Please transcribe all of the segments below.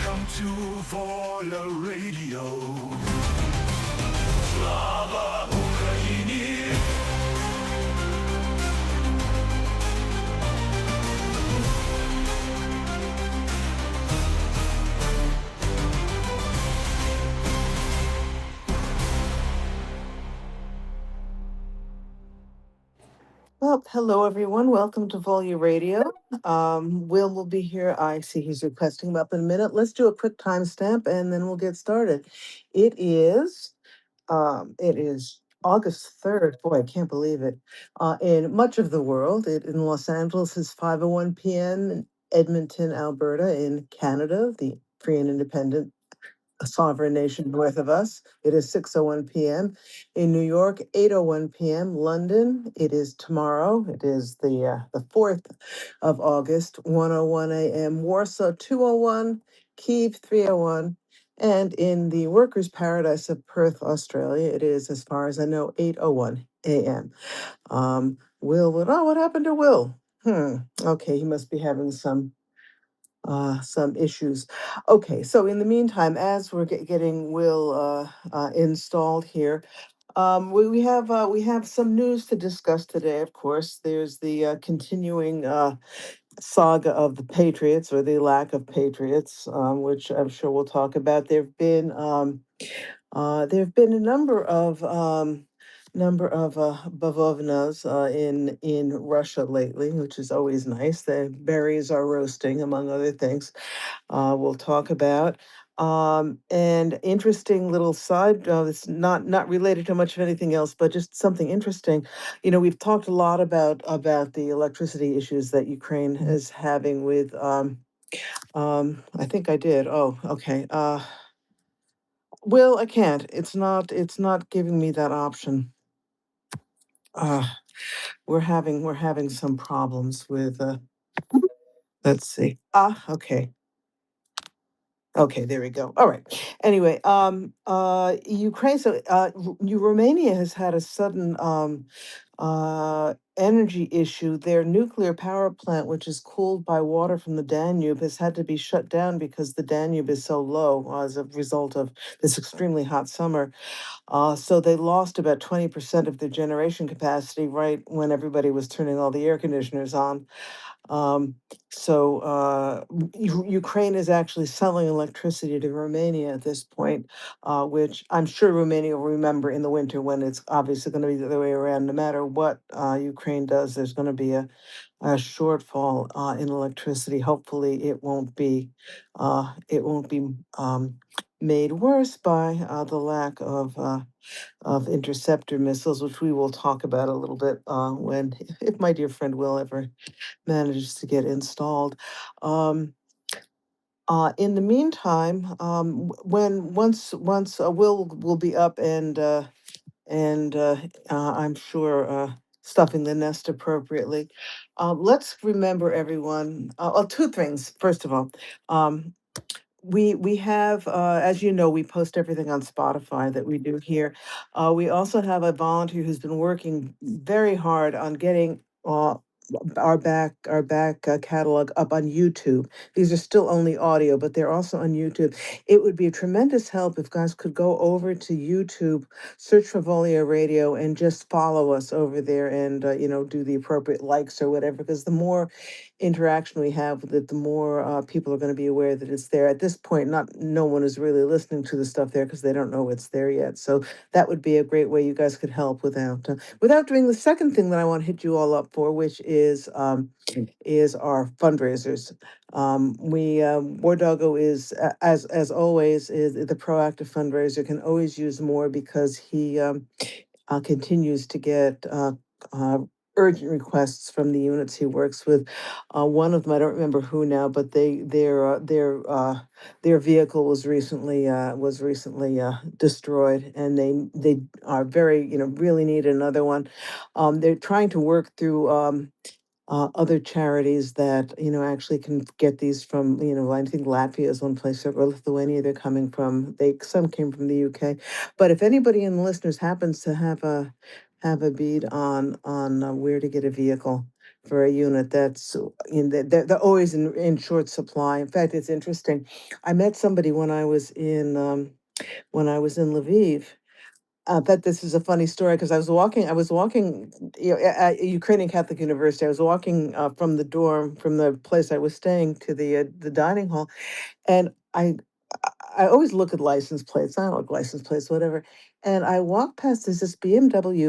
Welcome to Volya Radio. Slava Ukraini! Well, hello everyone. Welcome to Volya Radio. Will will be here. I see he's requesting him up in a minute. Let's do a quick timestamp and then we'll get started. It is August 3rd. Boy, I can't believe it. In much of the world, in Los Angeles is 5:01 p.m. In Edmonton, Alberta, in Canada, the free and independent a sovereign nation north of us. It is 6:01 p.m. In New York, 8:01 p.m. London, it is tomorrow. It is the 4th of August, 1:01 a.m. Warsaw, 2:01, Kyiv, 3:01. And in the workers' paradise of Perth, Australia, it is, as far as I know, 8:01 a.m. What happened to Will? Okay, he must be having some issues. Okay, so in the meantime, as we're getting Will installed here, we have some news to discuss today. Of course, there's the continuing saga of the Patriots or the lack of Patriots, which I'm sure we'll talk about. There have been a number of bavovnas in Russia lately, which is always nice. The berries are roasting, among other things. We'll talk about. And interesting little side, it's not related to much of anything else, but just something interesting. We've talked a lot about the electricity issues that Ukraine is having with. I think I did. Oh, okay. Well, I can't. It's not giving me that option. Uh, we're having some problems with. Let's see. Okay. Okay, there we go. All right. Anyway, Ukraine. So, Romania has had a sudden energy issue. Their nuclear power plant, which is cooled by water from the Danube, has had to be shut down because the Danube is so low as a result of this extremely hot summer. So they lost about 20% of their generation capacity right when everybody was turning all the air conditioners on. Um, Ukraine is actually selling electricity to Romania at this point, which I'm sure Romania will remember in the winter when it's obviously going to be the other way around. No matter what Ukraine does, there's going to be a shortfall in electricity. Hopefully, it won't be made worse by the lack of interceptor missiles, which we will talk about a little bit when, if my dear friend Will ever manages to get installed. Um, in the meantime, when once will be up and I'm sure stuffing the nest appropriately. Let's remember everyone. Two things. First of all, um, we have, as you know, we post everything on Spotify that we do here. We also have a volunteer who's been working very hard on getting our back catalog up on YouTube. These are still only audio, but they're also on YouTube. It would be a tremendous help if guys could go over to YouTube, search for Volya Radio, and just follow us over there, and do the appropriate likes or whatever. Because the more interaction we have with it, the more people are going to be aware that it's there. At this point, not no one is really listening to the stuff there because they don't know it's there yet. So that would be a great way you guys could help without doing the second thing that I want to hit you all up for, which is our fundraisers. We War Doggo is as always is the proactive fundraiser, can always use more because he continues to get uh, urgent requests from the units he works with. One of them, I don't remember who now, but their vehicle was recently destroyed, and they are very, really need another one. They're trying to work through other charities that actually can get these from, I think Latvia is one place, or Lithuania they're coming from. Some came from the UK. But if anybody in the listeners happens to have a bead on where to get a vehicle for a unit that's they're always in short supply. In fact, it's interesting. I met somebody when I was in Lviv. But this is a funny story because I was walking, at Ukrainian Catholic University. I was walking from the dorm, from the place I was staying to the dining hall, and I always look at license plates. I don't look license plates, whatever. And I walked past this BMW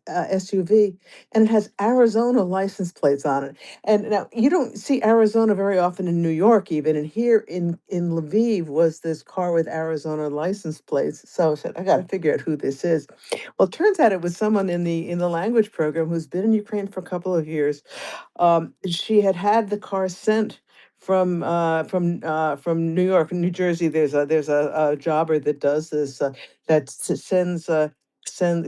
SUV, and it has Arizona license plates on it. And now you don't see Arizona very often in New York, even. And here in Lviv was this car with Arizona license plates. So I said, I got to figure out who this is. Well, it turns out it was someone in the language program who's been in Ukraine for a couple of years. She had the car sent from New York, New Jersey. There's a jobber that does this, that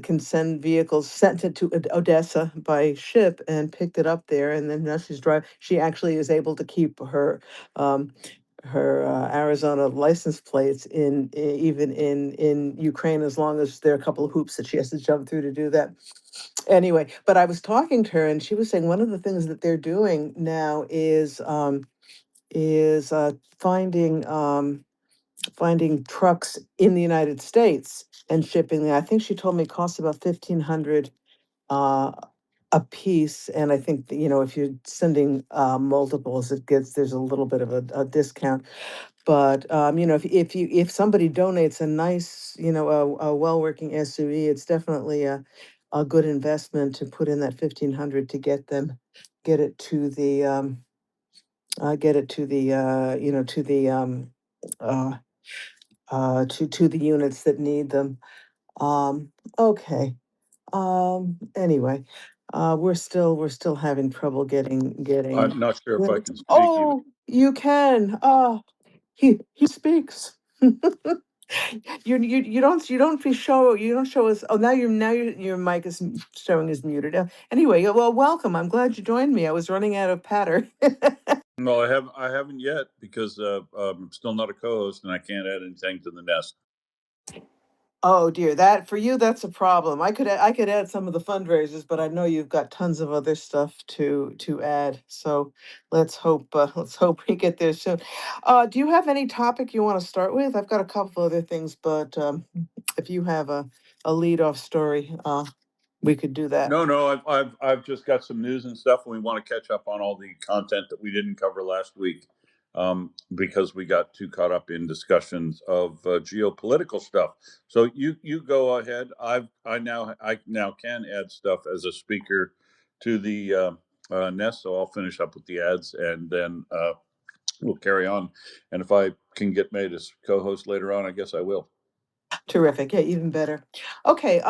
can send vehicles, sent it to Odessa by ship and picked it up there, and then now she's driving. She actually is able to keep um, her Arizona license plates even in Ukraine, as long as there are a couple of hoops that she has to jump through to do that. Anyway, but I was talking to her, and she was saying one of the things that they're doing now is finding trucks in the United States and shipping them. I think she told me it costs about 1,500 uh, a piece, and I think that, if you're sending multiples, there's a little bit of a discount. But if somebody donates a nice, a well-working SUV, it's definitely a good investment to put in that 1,500 to get it to the to the uh to the units that need them. Okay. Anyway, we're still having trouble getting I'm not sure if I units. can speak even. Oh, you can. He speaks. You don't show us. Oh, now your mic is showing is muted. Anyway, well, welcome. I'm glad you joined me. I was running out of patter. No, I haven't yet because I'm still not a co-host and I can't add anything to the nest. Oh dear, that for you, that's a problem. I could add some of the fundraisers, but I know you've got tons of other stuff to add. So let's hope we get there soon. Do you have any topic you want to start with? I've got a couple other things, but if you have a lead off story, we could do that. No, I've just got some news and stuff, and we want to catch up on all the content that we didn't cover last week, because we got too caught up in discussions of geopolitical stuff. So you go ahead. I now can add stuff as a speaker to the nest, so I'll finish up with the ads, and then we'll carry on. And if I can get made as co-host later on, I guess I will. Terrific. Yeah, even better. Okay.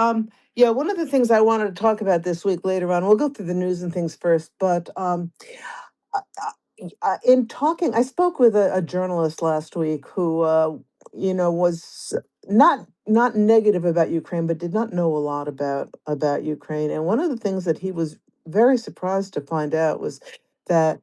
Yeah, one of the things I wanted to talk about this week later on, we'll go through the news and things first, but uh, in talking, I spoke with a journalist last week who, was not negative about Ukraine, but did not know a lot about Ukraine. And one of the things that he was very surprised to find out was that,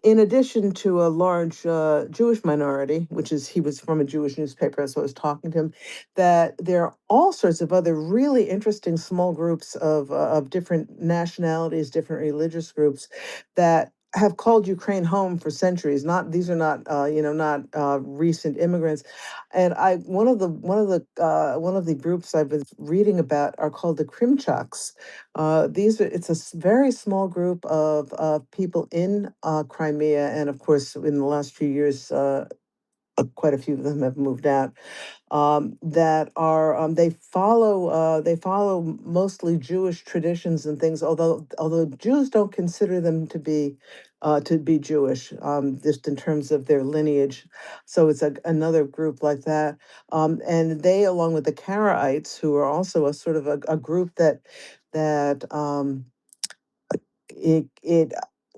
in addition to a large Jewish minority, he was from a Jewish newspaper, so I was talking to him, that there are all sorts of other really interesting small groups of different nationalities, different religious groups that have called Ukraine home for centuries. Not these are not not recent immigrants, and I one of the groups I've been reading about are called the Krimchaks. It's a very small group of people in Crimea, and of course in the last few years. Quite a few of them have moved out. That are they follow mostly Jewish traditions and things. Although Jews don't consider them to be Jewish, just in terms of their lineage. So it's another group like that, and they, along with the Karaites, who are also a sort of a group that it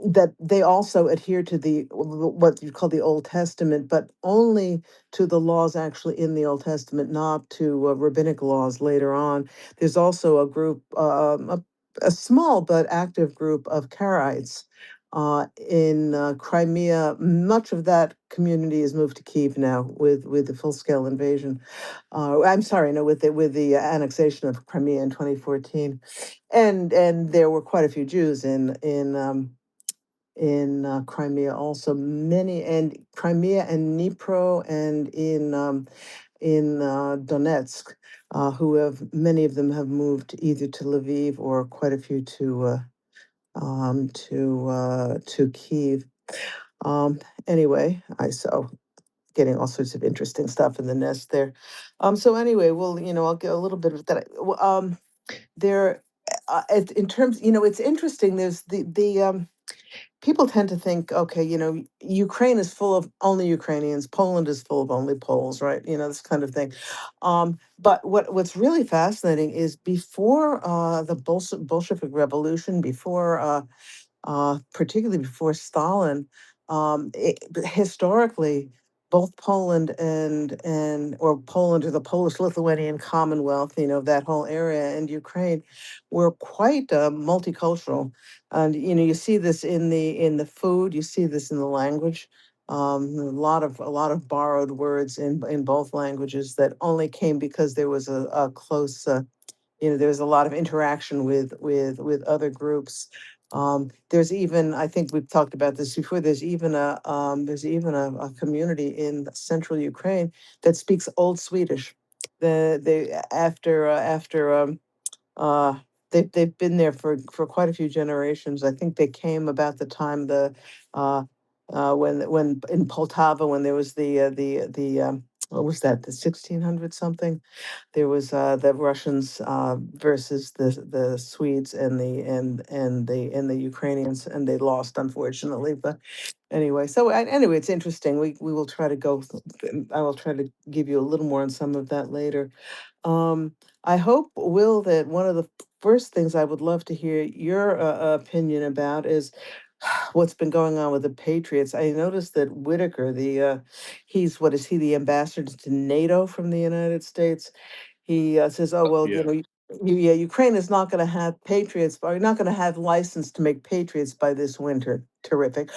that they also adhere to what you call the Old Testament, but only to the laws actually in the Old Testament, not to rabbinic laws later on. There's also a group, a small but active group of Karaites, In Crimea, much of that community has moved to Kyiv now with the full scale invasion. I'm sorry, no, with the annexation of Crimea in 2014, and there were quite a few Jews in Crimea also. Many and Crimea and Dnipro and in Donetsk, who have many of them have moved either to Lviv or quite a few to Kyiv. Anyway, I so getting all sorts of interesting stuff in the nest there. So anyway, well, I'll get a little bit of that. There, in terms, it's interesting. There's the people tend to think, okay, Ukraine is full of only Ukrainians, Poland is full of only Poles, right? This kind of thing. But what's really fascinating is before the Bolshevik Revolution, before particularly before Stalin, historically, both Poland or Poland or the Polish-Lithuanian Commonwealth, that whole area, and Ukraine, were quite multicultural, and you see this in the food, you see this in the language. A lot of borrowed words in both languages that only came because there was a close there's a lot of interaction with other groups. There's even, I think we've talked about this before. There's even a community in central Ukraine that speaks Old Swedish. They after uh, they've been there for quite a few generations. I think they came about the time uh, when in Poltava, when there was the what was that, the 1600 something. There was the Russians versus the Swedes and the Ukrainians, and they lost, unfortunately. But anyway, anyway, it's interesting. We will try to go. I will try to give you a little more on some of that later. I hope, Will, that one of the first things I would love to hear your opinion about is what's been going on with the Patriots. I noticed that Whitaker, what is he, the ambassador to NATO from the United States? He says, "Oh well, Yeah. yeah, Ukraine is not going to have patriots, or you're not going to have license to make patriots by this winter." Terrific,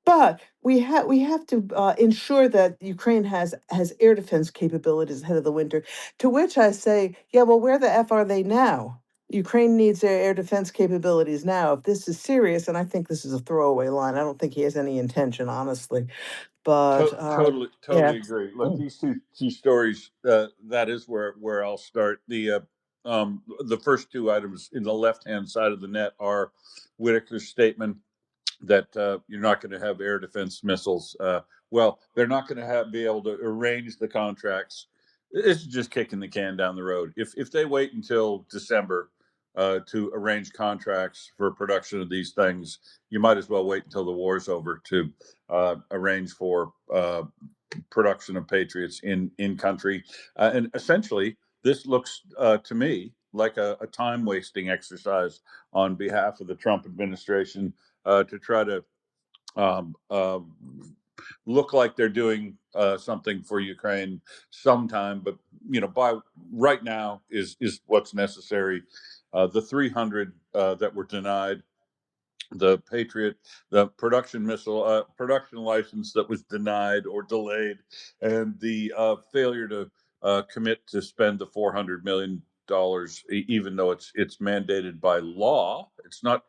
but we have to ensure that Ukraine has air defense capabilities ahead of the winter. To which I say, yeah, well, where the f are they now? Ukraine needs their air defense capabilities now. If this is serious, and I think this is a throwaway line, I don't think he has any intention, honestly. But Totally, yeah. totally agree. Look, these two stories. That is where I'll start. The first two items in the left hand side of the net are Whitaker's statement that you're not going to have air defense missiles. Well, they're not going to be able to arrange the contracts. It's just kicking the can down the road. If they wait until December to arrange contracts for production of these things, you might as well wait until the war's over to arrange for production of Patriots in country. And essentially, this looks to me like a time wasting exercise on behalf of the Trump administration to try to um, uh, look like they're doing something for Ukraine sometime, but by right now is what's necessary. The 300 that were denied, the Patriot, the production license that was denied or delayed, and the failure to commit to spend the $400 million, even though it's mandated by law. It's not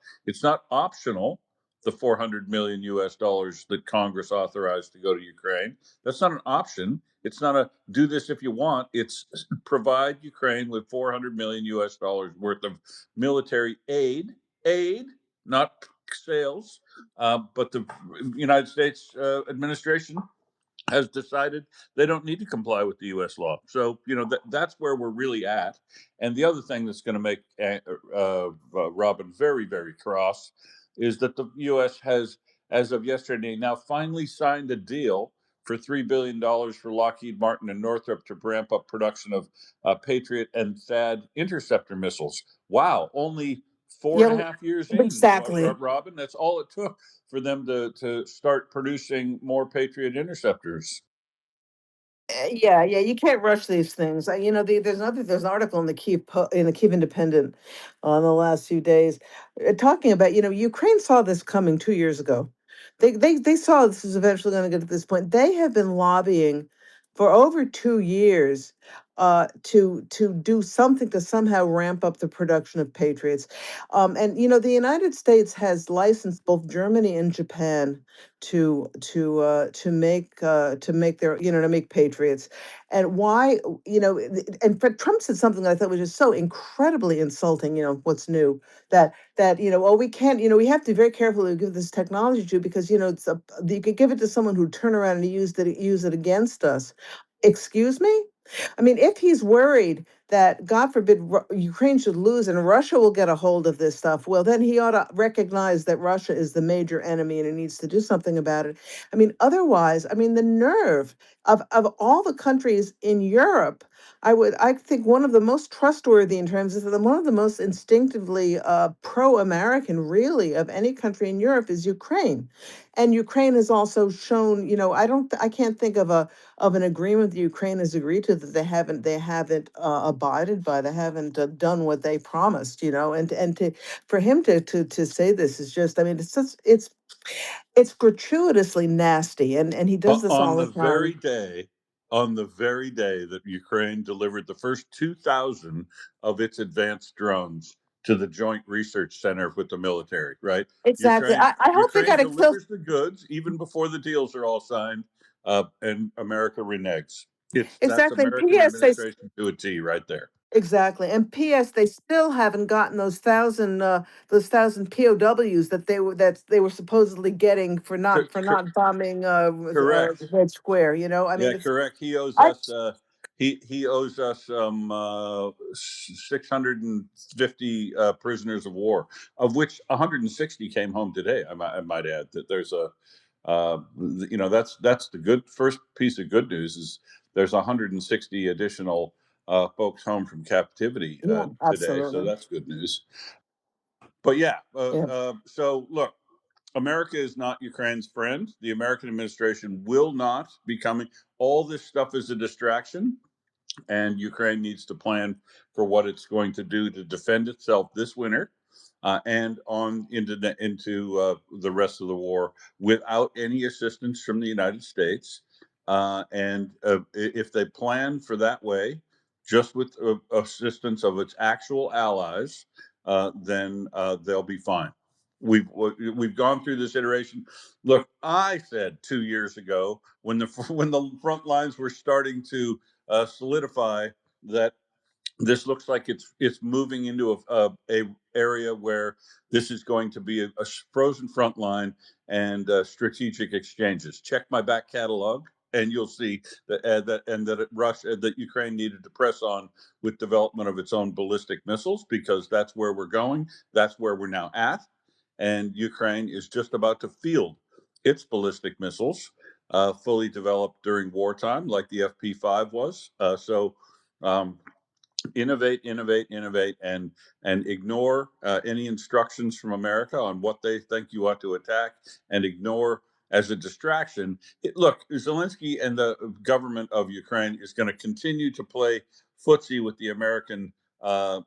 optional. The $400 million that Congress authorized to go to Ukraine. That's not an option. It's not a do this if you want. It's provide Ukraine with $400 million worth of military aid, not sales. But the United States administration has decided they don't need to comply with the U.S. law. So that's where we're really at. And the other thing that's going to make Robin very, very cross is that the U.S. has, as of yesterday, now finally signed a deal for $3 billion for Lockheed Martin and Northrop to ramp up production of Patriot and THAAD interceptor missiles. Wow, only four and a Yeah, half years in, exactly. Robin. That's all it took for them to start producing more Patriot interceptors. Yeah, you can't rush these things. There's an article in the Kiev Independent on the last few days talking about, Ukraine saw this coming 2 years ago. They saw this was eventually going to get to this point. They have been lobbying for over 2 years to do something to somehow ramp up the production of Patriots. And the United States has licensed both Germany and Japan to make their to make Patriots. And why, and but Trump said something I thought was just so incredibly insulting. What's new, that oh, we can't, we have to be very careful who we give this technology to, because you could give it to someone who turn around and use it against us. Excuse me? I mean, if he's worried that, God forbid, Ukraine should lose and Russia will get a hold of this stuff, well, then he ought to recognize that Russia is the major enemy and he needs to do something about it. I mean, otherwise, I mean, the nerve of all the countries in Europe, I think one of the most trustworthy in terms of one of the most instinctively pro-American, really, of any country in Europe is Ukraine. And Ukraine has also shown, I can't think of an agreement that Ukraine has agreed to that they haven't abided by. They haven't done what they promised, and to for him to say this is just, I mean, it's gratuitously nasty, and he does this all On the the very time. day, that Ukraine delivered the first 2,000 of its advanced drones to the Joint Research Center with the military, right? Exactly. Ukraine I hope they Ukraine got it killed. delivers the goods even before the deals are all signed, and America reneges. That's Exactly. And American P.S. administration to a T right there. Exactly. And P.S. They still haven't gotten those thousand POWs that they were supposedly getting Cor- cor- for not bombing correct. Red Square. I Yeah, mean, it's correct. He owes I us he owes us 650 prisoners of war, of which 160 came home today. I might add that there's that's the good first piece of good news is there's 160 additional folks home from captivity Yeah, today, so absolutely. that's good news. But yeah, Yeah. so look, America is not Ukraine's friend. The American administration will not be coming. All this stuff is a distraction, and Ukraine needs to plan for what it's going to do to defend itself this winter, and on into the rest of the war without any assistance from the United States. And if they plan for that way, just with assistance of its actual allies, then they'll be fine. We've gone through this iteration. Look, I said 2 years ago when the when the front lines were starting to solidify that this looks like it's moving into a area where this is going to be a frozen front line and strategic exchanges. Check my back catalog, and you'll see that Ukraine needed to press on with development of its own ballistic missiles because that's where we're going. That's where we're now at, and Ukraine is just about to field its ballistic missiles, fully developed during wartime, like the FP5 was. Um, Innovate, innovate, innovate, and ignore any instructions from America on what they think you ought to attack, and ignore as a distraction. Look, Zelensky and the government of Ukraine is going to continue to play footsie with the uh,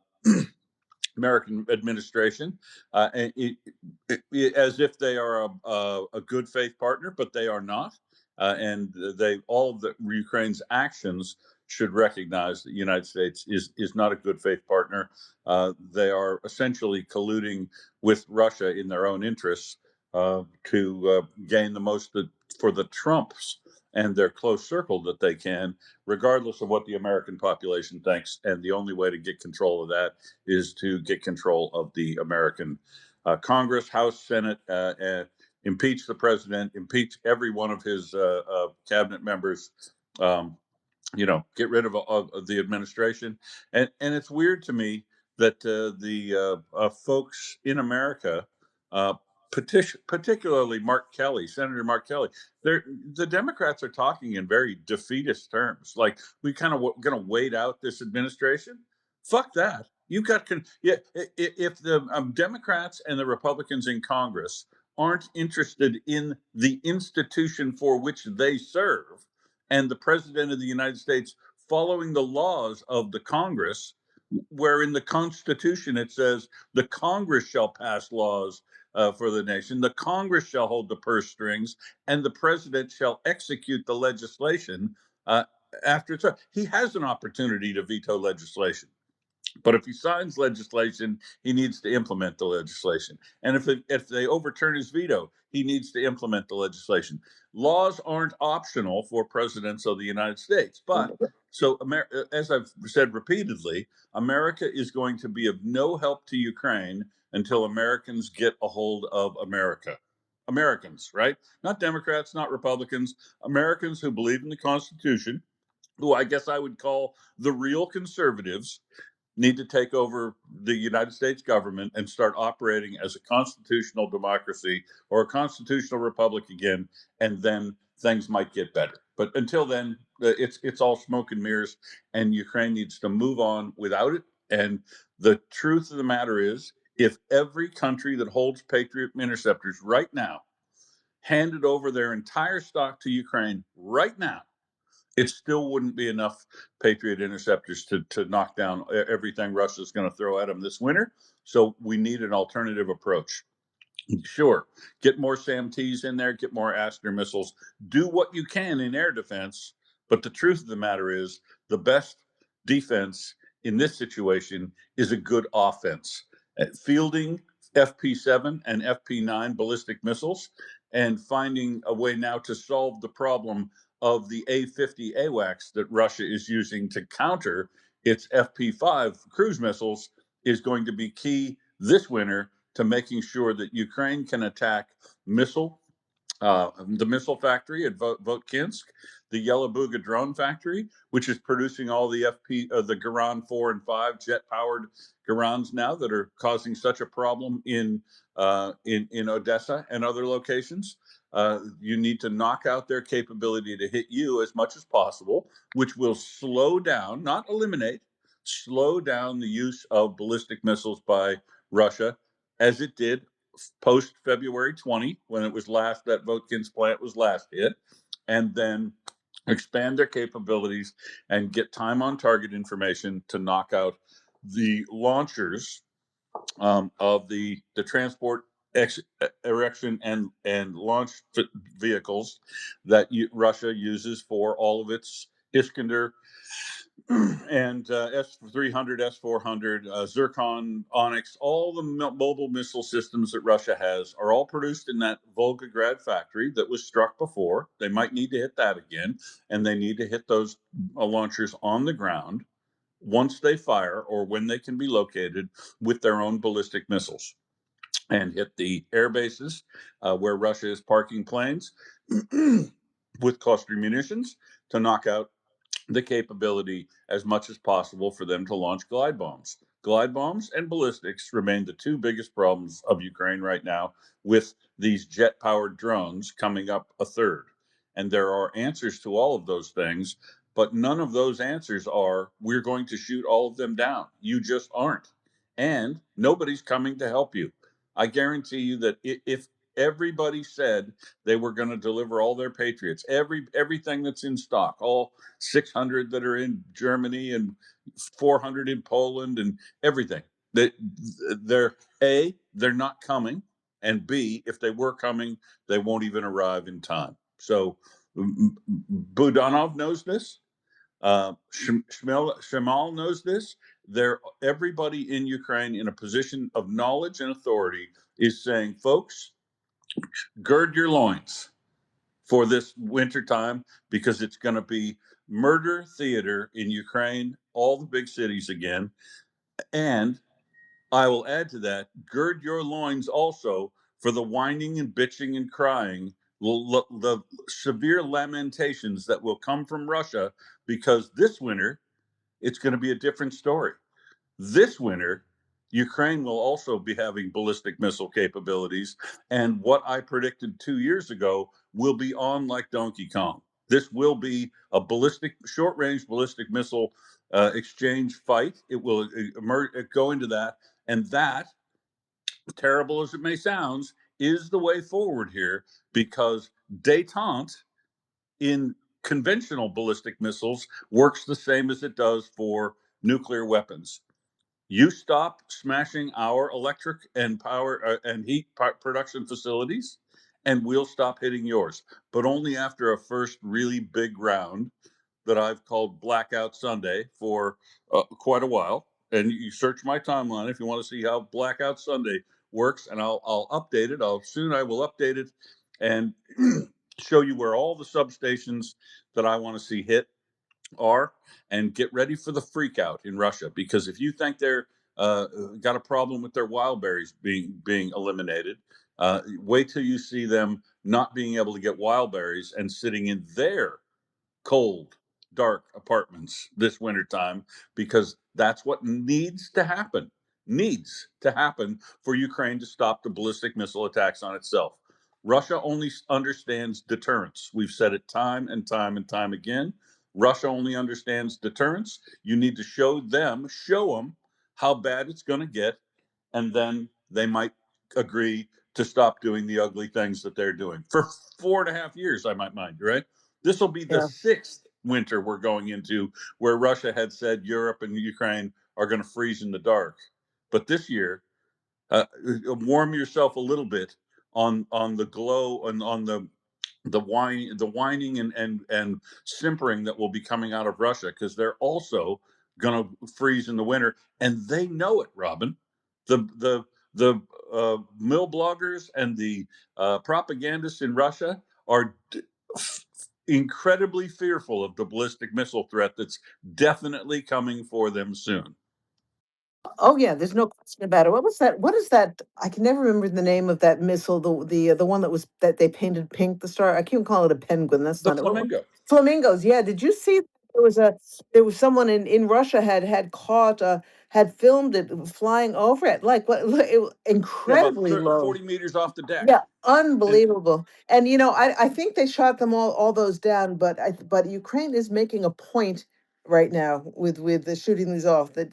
American administration, as if they are a good faith partner, but they are not. And they all of Ukraine's actions should recognize that the United States is not a good faith partner. They are essentially colluding with Russia in their own interests to gain the most for the Trumps and their close circle that they can, regardless of what the American population thinks. And the only way to get control of that is to get control of the American Congress, House, Senate, impeach the president, impeach every one of his cabinet members. Um, get rid of the administration. And it's weird to me that the folks in America, uh, particularly Mark Kelly, Senator Mark Kelly, the Democrats are talking in very defeatist terms, like we kind of going to wait out this administration. Fuck that. You got yeah. If the Democrats and the Republicans in Congress aren't interested in the institution for which they serve, and the president of the United States following the laws of the Congress, where in the Constitution it says the Congress shall pass laws for the nation, the Congress shall hold the purse strings, and the president shall execute the legislation after it's. He has an opportunity to veto legislation. But if he signs legislation, he needs to implement the legislation. And if they overturn his veto, he needs to implement the legislation. Laws aren't optional for presidents of the United States. But so, as I've said repeatedly, America is going to be of no help to Ukraine until Americans get a hold of America. Americans, right? Not Democrats, not Republicans, Americans who believe in the Constitution, who I guess I would call the real conservatives, need to take over the United States government and start operating as a constitutional democracy or a constitutional republic again, and then things might get better. But until then, it's all smoke and mirrors, and Ukraine needs to move on without it. And the truth of the matter is, if every country that holds Patriot interceptors right now handed over their entire stock to Ukraine right now, it still wouldn't be enough Patriot interceptors to knock down everything Russia's going to throw at them this winter. So we need an alternative approach. Sure, get more SAM-Ts in there, get more Aster missiles, do what you can in air defense. But the truth of the matter is, the best defense in this situation is a good offense. Fielding FP7 and FP9 ballistic missiles and finding a way now to solve the problem of the A-50 AWACS that Russia is using to counter its FP5 cruise missiles is going to be key this winter to making sure that Ukraine can attack the missile factory at Votkinsk, the Yelabuga drone factory, which is producing all the the Garan 4 and 5 jet-powered Garans now that are causing such a problem in Odessa and other locations. You need to knock out their capability to hit you as much as possible, which will slow down, not eliminate, slow down the use of ballistic missiles by Russia, as it did post February 20, when it was last, that Votkinsk plant was last hit, and then expand their capabilities and get time on target information to knock out the launchers of the transport erection and launch vehicles that Russia uses for all of its Iskander and S-300, S-400, Zircon, Onyx, all the mobile missile systems that Russia has are all produced in that Volgograd factory that was struck before. They might need to hit that again, and they need to hit those launchers on the ground once they fire or when they can be located with their own ballistic missiles, and hit the air bases where Russia is parking planes with cluster munitions to knock out the capability as much as possible for them to launch glide bombs. Glide bombs and ballistics remain the two biggest problems of Ukraine right now, with these jet-powered drones coming up a third. And there are answers to all of those things, but none of those answers are, we're going to shoot all of them down. You just aren't. And nobody's coming to help you. I guarantee you that if everybody said they were going to deliver all their Patriots, everything that's in stock, all 600 that are in Germany and 400 in Poland and everything, they're not coming, and B, if they were coming, they won't even arrive in time. So Budanov knows this. Shemal knows this. Everybody in Ukraine in a position of knowledge and authority is saying, folks, gird your loins for this winter time, because it's going to be murder theater in Ukraine, all the big cities again. And I will add to that, gird your loins also for the whining and bitching and crying, the severe lamentations that will come from Russia, because this winter, it's going to be a different story. This winter, Ukraine will also be having ballistic missile capabilities. And what I predicted 2 years ago will be on like Donkey Kong. This will be a short-range ballistic missile exchange fight. It will go into that. And that, terrible as it may sound, is the way forward here, because détente in conventional ballistic missiles works the same as it does for nuclear weapons. You stop smashing our electric and power and heat production facilities, and we'll stop hitting yours. But only after a first really big round that I've called Blackout Sunday for quite a while. And you search my timeline if you want to see how Blackout Sunday works, and I'll update it. I will update it and show you where all the substations that I want to see hit are, and get ready for the freak out in Russia. Because if you think they're got a problem with their wild berries being eliminated, wait till you see them not being able to get wild berries and sitting in their cold, dark apartments this wintertime, because that's what needs to happen. Needs to happen for Ukraine to stop the ballistic missile attacks on itself. Russia only understands deterrence. We've said it time and time and time again. Russia only understands deterrence. You need to show them how bad it's going to get, and then they might agree to stop doing the ugly things that they're doing for 4.5 years. I might mind, right? This will be the Yeah. sixth winter we're going into where Russia had said Europe and Ukraine are going to freeze in the dark. But this year, warm yourself a little bit on the glow and on the whining and simpering that will be coming out of Russia, because they're also going to freeze in the winter, and they know it. Robin, the mill bloggers and the propagandists in Russia are incredibly fearful of the ballistic missile threat that's definitely coming for them soon. Oh yeah, there's no question about it. What was that? What is that? I can never remember the name of that missile. The one that they painted pink. The star. I can't call it a penguin. That's The not it. Flamingo. Flamingos. Yeah. Did you see? There was someone in Russia had caught had filmed it flying over it. Like what? It was Yeah, about incredibly low. 40 meters off the deck. Yeah, And unbelievable. And I think they shot them all those down, but Ukraine is making a point right now with the shooting these off, that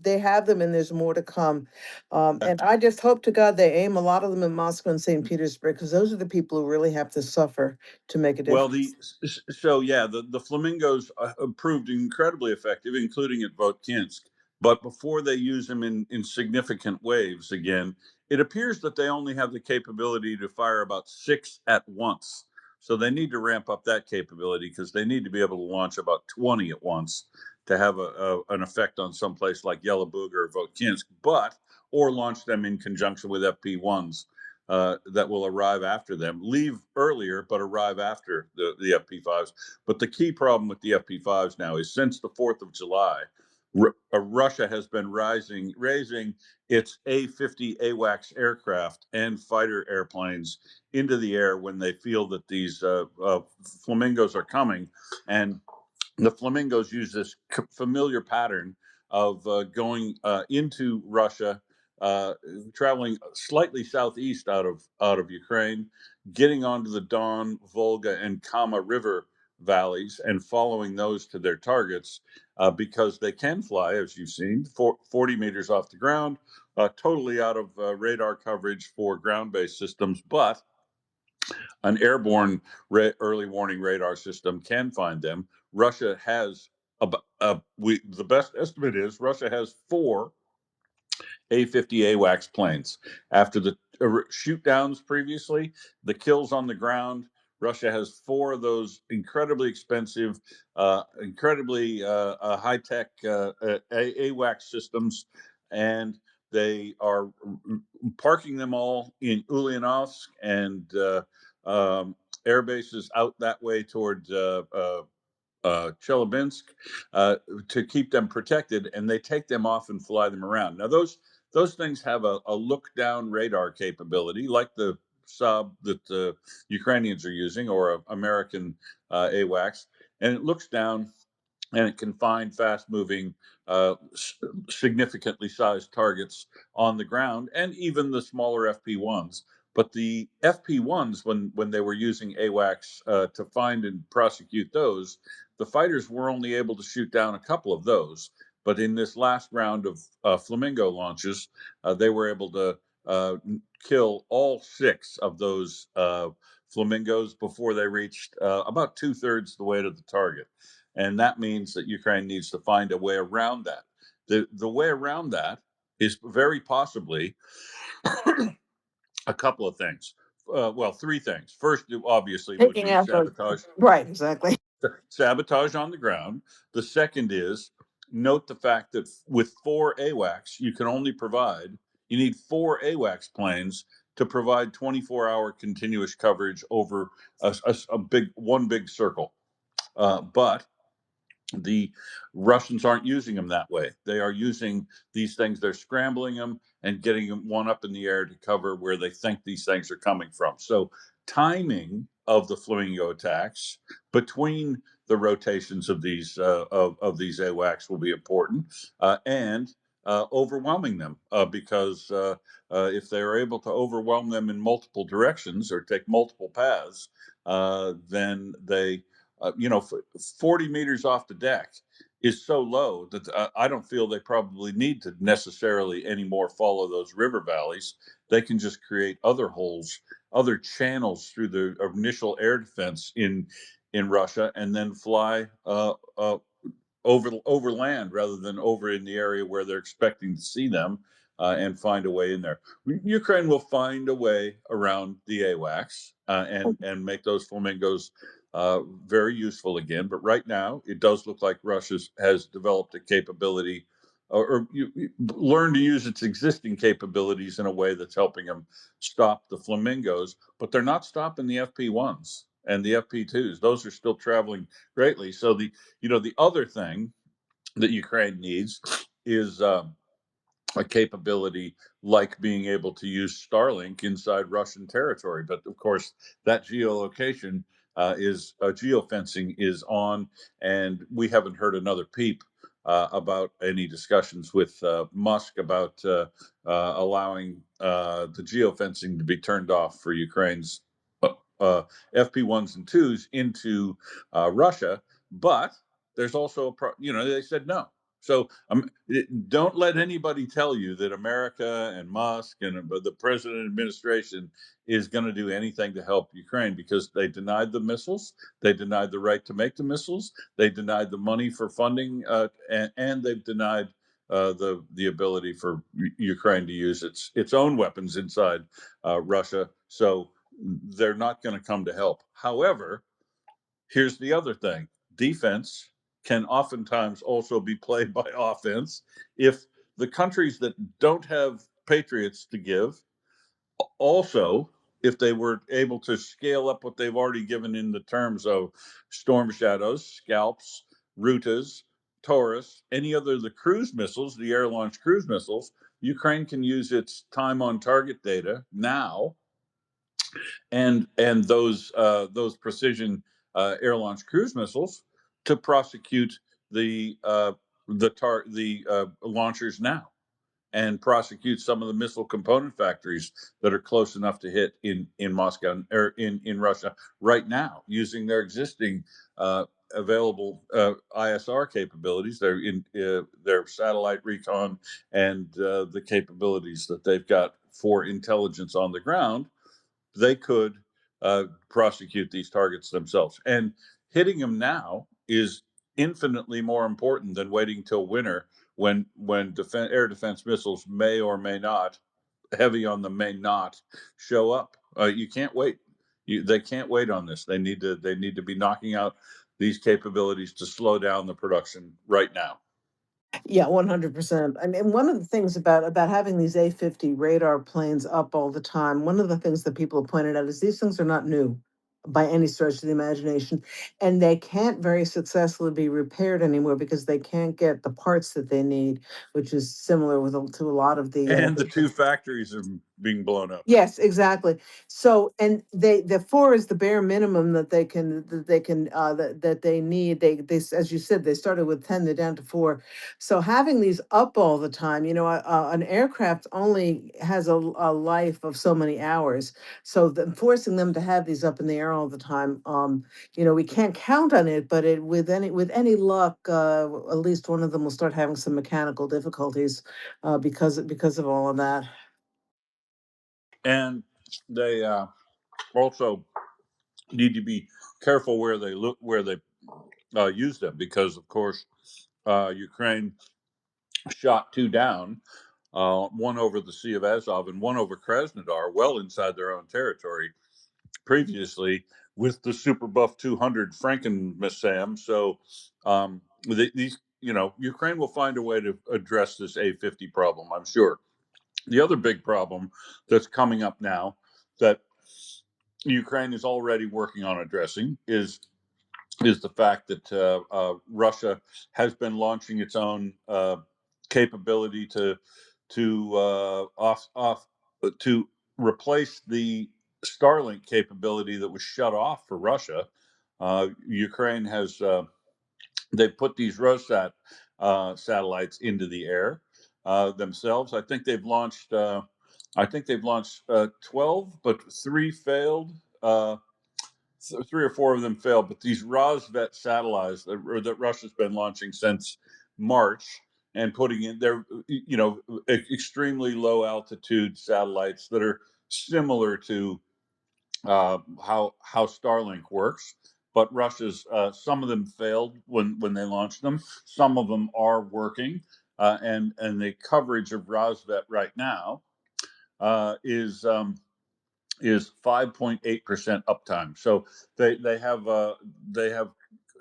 they have them and there's more to come. And I just hope to God they aim a lot of them in Moscow and St. Petersburg, because those are the people who really have to suffer to make a well, difference. the flamingos proved incredibly effective, including at Votkinsk. But before they use them in significant waves again, it appears that they only have the capability to fire about 6 at once. So they need to ramp up that capability, because they need to be able to launch about 20 at once to have an effect on some place like Yelabuga or Votkinsk, or launch them in conjunction with FP1s that will arrive after them, leave earlier, but arrive after the FP5s. But the key problem with the FP5s now is, since the 4th of July, Russia has been raising its A-50 AWACS aircraft and fighter airplanes into the air when they feel that these flamingos are coming. And the flamingos use this familiar pattern of going into Russia, uh, traveling slightly southeast out of Ukraine, getting onto the Don, Volga, and Kama River valleys, and following those to their targets, because they can fly, as you've seen, 40 meters off the ground, totally out of radar coverage for ground-based systems, but an airborne early warning radar system can find them. Russia has the best estimate is Russia has 4 A-50 AWACS planes. After the shoot downs previously, the kills on the ground, Russia has 4 of those incredibly expensive, incredibly high tech AWACS systems, and they are parking them all in Ulyanovsk and air bases out that way towards Chelyabinsk, to keep them protected, and they take them off and fly them around. Now, those things have a look down radar capability, like the sub that the Ukrainians are using, or American AWACS, and it looks down and it can find fast moving, significantly sized targets on the ground, and even the smaller FP1s. But the FP1s, when they were using AWACS to find and prosecute those, the fighters were only able to shoot down a couple of those. But in this last round of Flamingo launches, they were able to kill all 6 of those Flamingos before they reached about 2/3 the way to the target. And that means that Ukraine needs to find a way around that. The way around that is very possibly a couple of things. Well, three things. First, obviously, would Taking be out the sabotage, right, exactly. sabotage on the ground. The second is note the fact that with four AWACS, you need four AWACS planes to provide 24-hour continuous coverage over a big circle. But the Russians aren't using them that way. They are using these things, they're scrambling them and getting one up in the air to cover where they think these things are coming from. So, timing of the Flamingo attacks between the rotations of these these AWACS will be important, and overwhelming them because if they are able to overwhelm them in multiple directions or take multiple paths, then they 40 meters off the deck is so low that I don't feel they probably need to necessarily anymore follow those river valleys. They can just create other holes, other channels through the initial air defense in Russia, and then fly over land rather than over in the area where they're expecting to see them, and find a way in there. Ukraine will find a way around the AWACS, and make those flamingos very useful again. But right now, it does look like Russia has developed a capability, learn to use its existing capabilities in a way that's helping them stop the flamingos. But they're not stopping the FP1s and the FP2s. Those are still traveling greatly. So the other thing that Ukraine needs is a capability like being able to use Starlink inside Russian territory. But of course, that geolocation is geofencing is on, and we haven't heard another peep about any discussions with Musk about allowing the geofencing to be turned off for Ukraine's FP1s and 2s into Russia. But there's also they said no. So don't let anybody tell you that America and Musk and the president administration is going to do anything to help Ukraine, because they denied the missiles, they denied the right to make the missiles, they denied the money for funding, and they've denied the ability for Ukraine to use its own weapons inside Russia. So they're not going to come to help. However, here's the other thing: defense can oftentimes also be played by offense. If the countries that don't have patriots to give, also, if they were able to scale up what they've already given in the terms of storm shadows, scalps, rutas, Taurus, any other of the cruise missiles, the air launched cruise missiles, Ukraine can use its time on target data now, and those precision air launched cruise missiles to prosecute the launchers now, and prosecute some of the missile component factories that are close enough to hit in Moscow or in Russia right now, using their existing available ISR capabilities, their satellite recon, and the capabilities that they've got for intelligence on the ground. They could prosecute these targets themselves. And hitting them now is infinitely more important than waiting till winter, when air defense missiles may or may not, heavy on the may not, show up. You can't wait. They can't wait on this. They need to be knocking out these capabilities to slow down the production right now. Yeah, 100%. I mean, one of the things about having these A-50 radar planes up all the time, one of the things that people have pointed out is these things are not new by any stretch of the imagination, and they can't very successfully be repaired anymore because they can't get the parts that they need, which is similar to a lot of the And the two factories are being blown up. Yes, exactly. So, and the four is the bare minimum that they need. As you said, they started with 10, they're down to four. So having these up all the time, an aircraft only has a life of so many hours. So forcing them to have these up in the air all the time, we can't count on it, but with any luck, at least one of them will start having some mechanical difficulties, because of all of that. And they also need to be careful where they use them, because of course Ukraine shot two down, one over the Sea of Azov and one over Krasnodar, well inside their own territory previously, with the Super Buff 200 Franken-Massam. So these, Ukraine will find a way to address this A-50 problem, I'm sure. The other big problem that's coming up now that Ukraine is already working on addressing is the fact that Russia has been launching its own capability to replace the Starlink capability that was shut off for Russia. Ukraine has they put these Rossat satellites into the air themselves. I think they've launched 12, but three failed. So three or four of them failed, but these Rassvet satellites that Russia's been launching since March and putting in their, extremely low altitude satellites that are similar to how Starlink works. But Russia's some of them failed when they launched them. Some of them are working, and the coverage of Rassvet right now is 5.8% uptime. So they have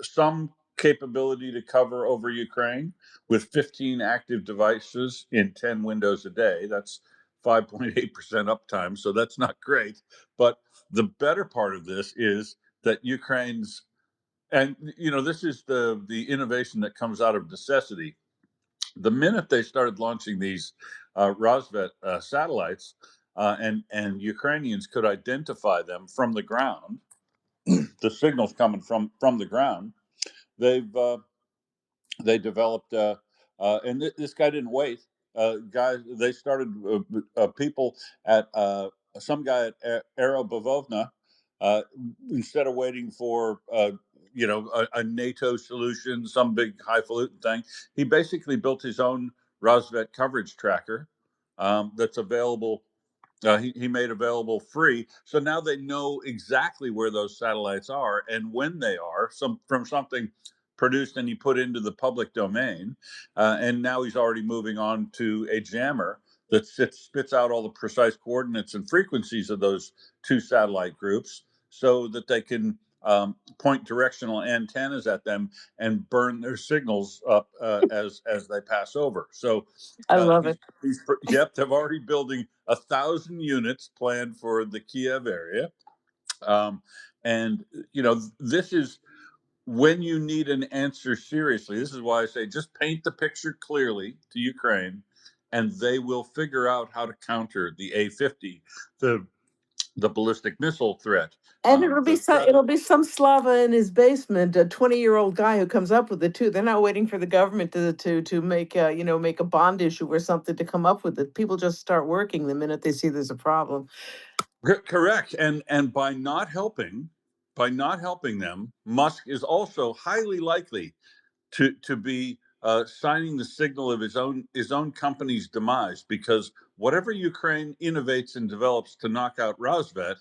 some capability to cover over Ukraine with 15 active devices in 10 windows a day. That's 5.8% uptime. So that's not great. But the better part of this is that Ukraine's, and this is the innovation that comes out of necessity. The minute they started launching these Rassvet satellites, and Ukrainians could identify them from the ground, the signals coming from the ground, they've they developed, this guy didn't wait. Guys, they started people at some guy at Bavovna, uh, instead of waiting for a NATO solution, some big highfalutin thing. He basically built his own Rassvet coverage tracker that's available. He made available free, so now they know exactly where those satellites are and when they are. From something produced and he put into the public domain, and now he's already moving on to a jammer that spits out all the precise coordinates and frequencies of those two satellite groups, so that they can point directional antennas at them and burn their signals up as they pass over. So I love it. yep, they're already building 1,000 units planned for the Kiev area. And, this is when you need an answer seriously. This is why I say just paint the picture clearly to Ukraine, and they will figure out how to counter the A-50, the ballistic missile threat. And it'll be The some threat of it'll be some Slava in his basement, a 20-year-old guy who comes up with it too. They're not waiting for the government to make make a bond issue or something to come up with it. People just start working the minute they see there's a problem. Correct, and by not helping them, Musk is also highly likely to be signing the signal of his own company's demise, because whatever Ukraine innovates and develops to knock out Rassvet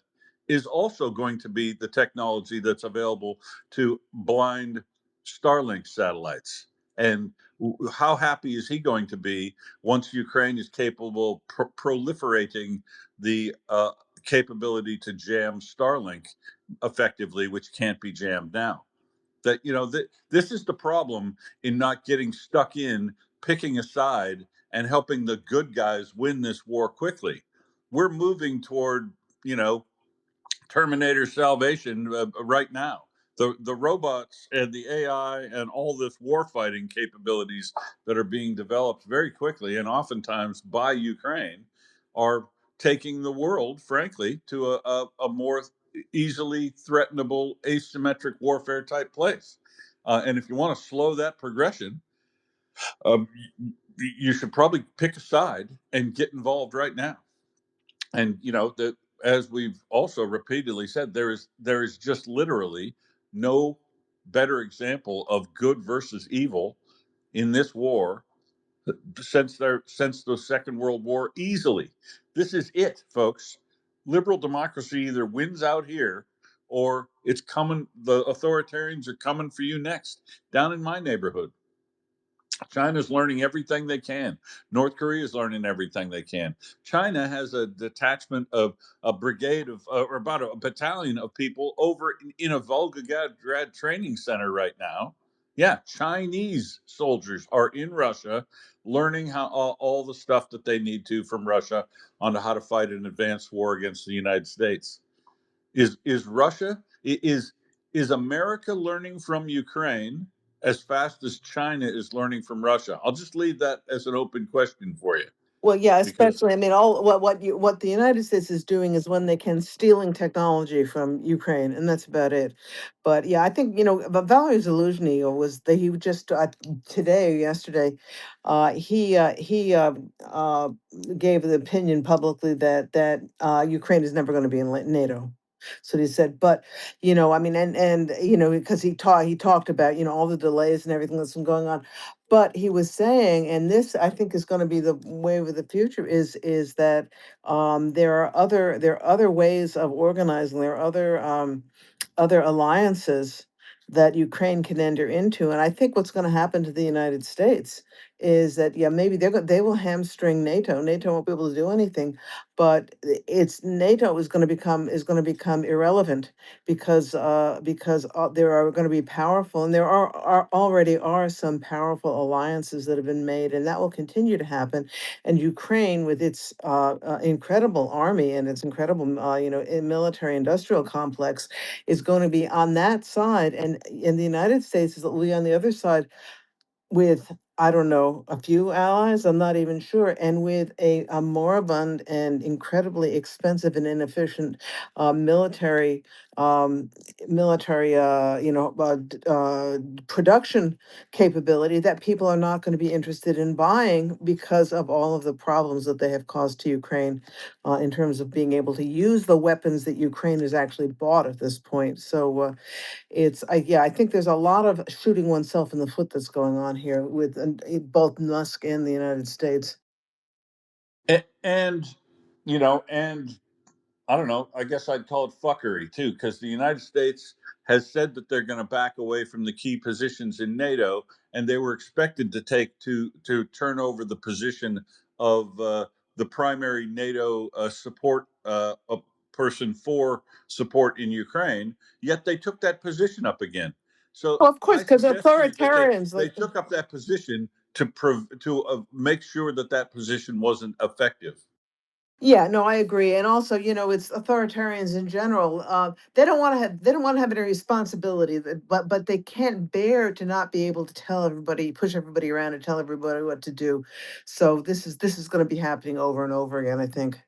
is also going to be the technology that's available to blind Starlink satellites. And how happy is he going to be once Ukraine is capable of proliferating the capability to jam Starlink effectively, which can't be jammed now? That this is the problem in not getting stuck in picking a side and helping the good guys win this war quickly. We're moving toward Terminator salvation right now. The robots and the AI and all this warfighting capabilities that are being developed very quickly and oftentimes by Ukraine are taking the world, frankly, to a more easily threatenable asymmetric warfare type place. And if you want to slow that progression, um, you should probably pick a side and get involved right now. And that, as we've also repeatedly said, there is just literally no better example of good versus evil in this war since the Second World War. Easily, this is it, folks. Liberal democracy either wins out here or it's coming. The authoritarians are coming for you next. Down in my neighborhood, China's learning everything they can. North Korea is learning everything they can. China has a detachment of a brigade of, or about a battalion of people over in a Volgograd training center right now. Yeah, Chinese soldiers are in Russia learning how all the stuff that they need to from Russia on how to fight an advanced war against the United States. Is Russia is America learning from Ukraine as fast as China is learning from Russia? I'll just leave that as an open question for you Well, yeah, because especially, I mean, all what the United States is doing is when they can stealing technology from Ukraine, and that's about it. But yeah, I think but Valery Zaluzhny was he just today, yesterday, he gave the opinion publicly that Ukraine is never going to be in NATO. So he said, but I mean, and because he talked about all the delays and everything that's been going on. But he was saying, and this I think is going to be the wave of the future, is that there are other ways of organizing. There are other alliances that Ukraine can enter into, and I think what's going to happen to the United States is that maybe they will hamstring NATO. NATO won't be able to do anything, but it's NATO is going to become irrelevant because there are going to be powerful, and there are already are some powerful alliances that have been made, and that will continue to happen. And Ukraine, with its incredible army and its incredible military industrial complex, is going to be on that side, and the United States will be on the other side with, I don't know, a few allies, I'm not even sure, and with a moribund and incredibly expensive and inefficient military um, production capability that people are not going to be interested in buying because of all of the problems that they have caused to Ukraine in terms of being able to use the weapons that Ukraine has actually bought at this point. So I think there's a lot of shooting oneself in the foot that's going on here with both Musk and the United States. and and I don't know. I guess I'd call it fuckery too, because the United States has said that they're going to back away from the key positions in NATO, and they were expected to turn over the position of the primary NATO support person for support in Ukraine. Yet they took that position up again. So Well, of course, I because suggest to you that authoritarians they like took up that position to make sure that that position wasn't effective. yeah, no, I agree. And also, it's authoritarians in general. They don't want to have any responsibility, but they can't bear to not be able to tell everybody, push everybody around, and tell everybody what to do. So this is going to be happening over and over again, I think.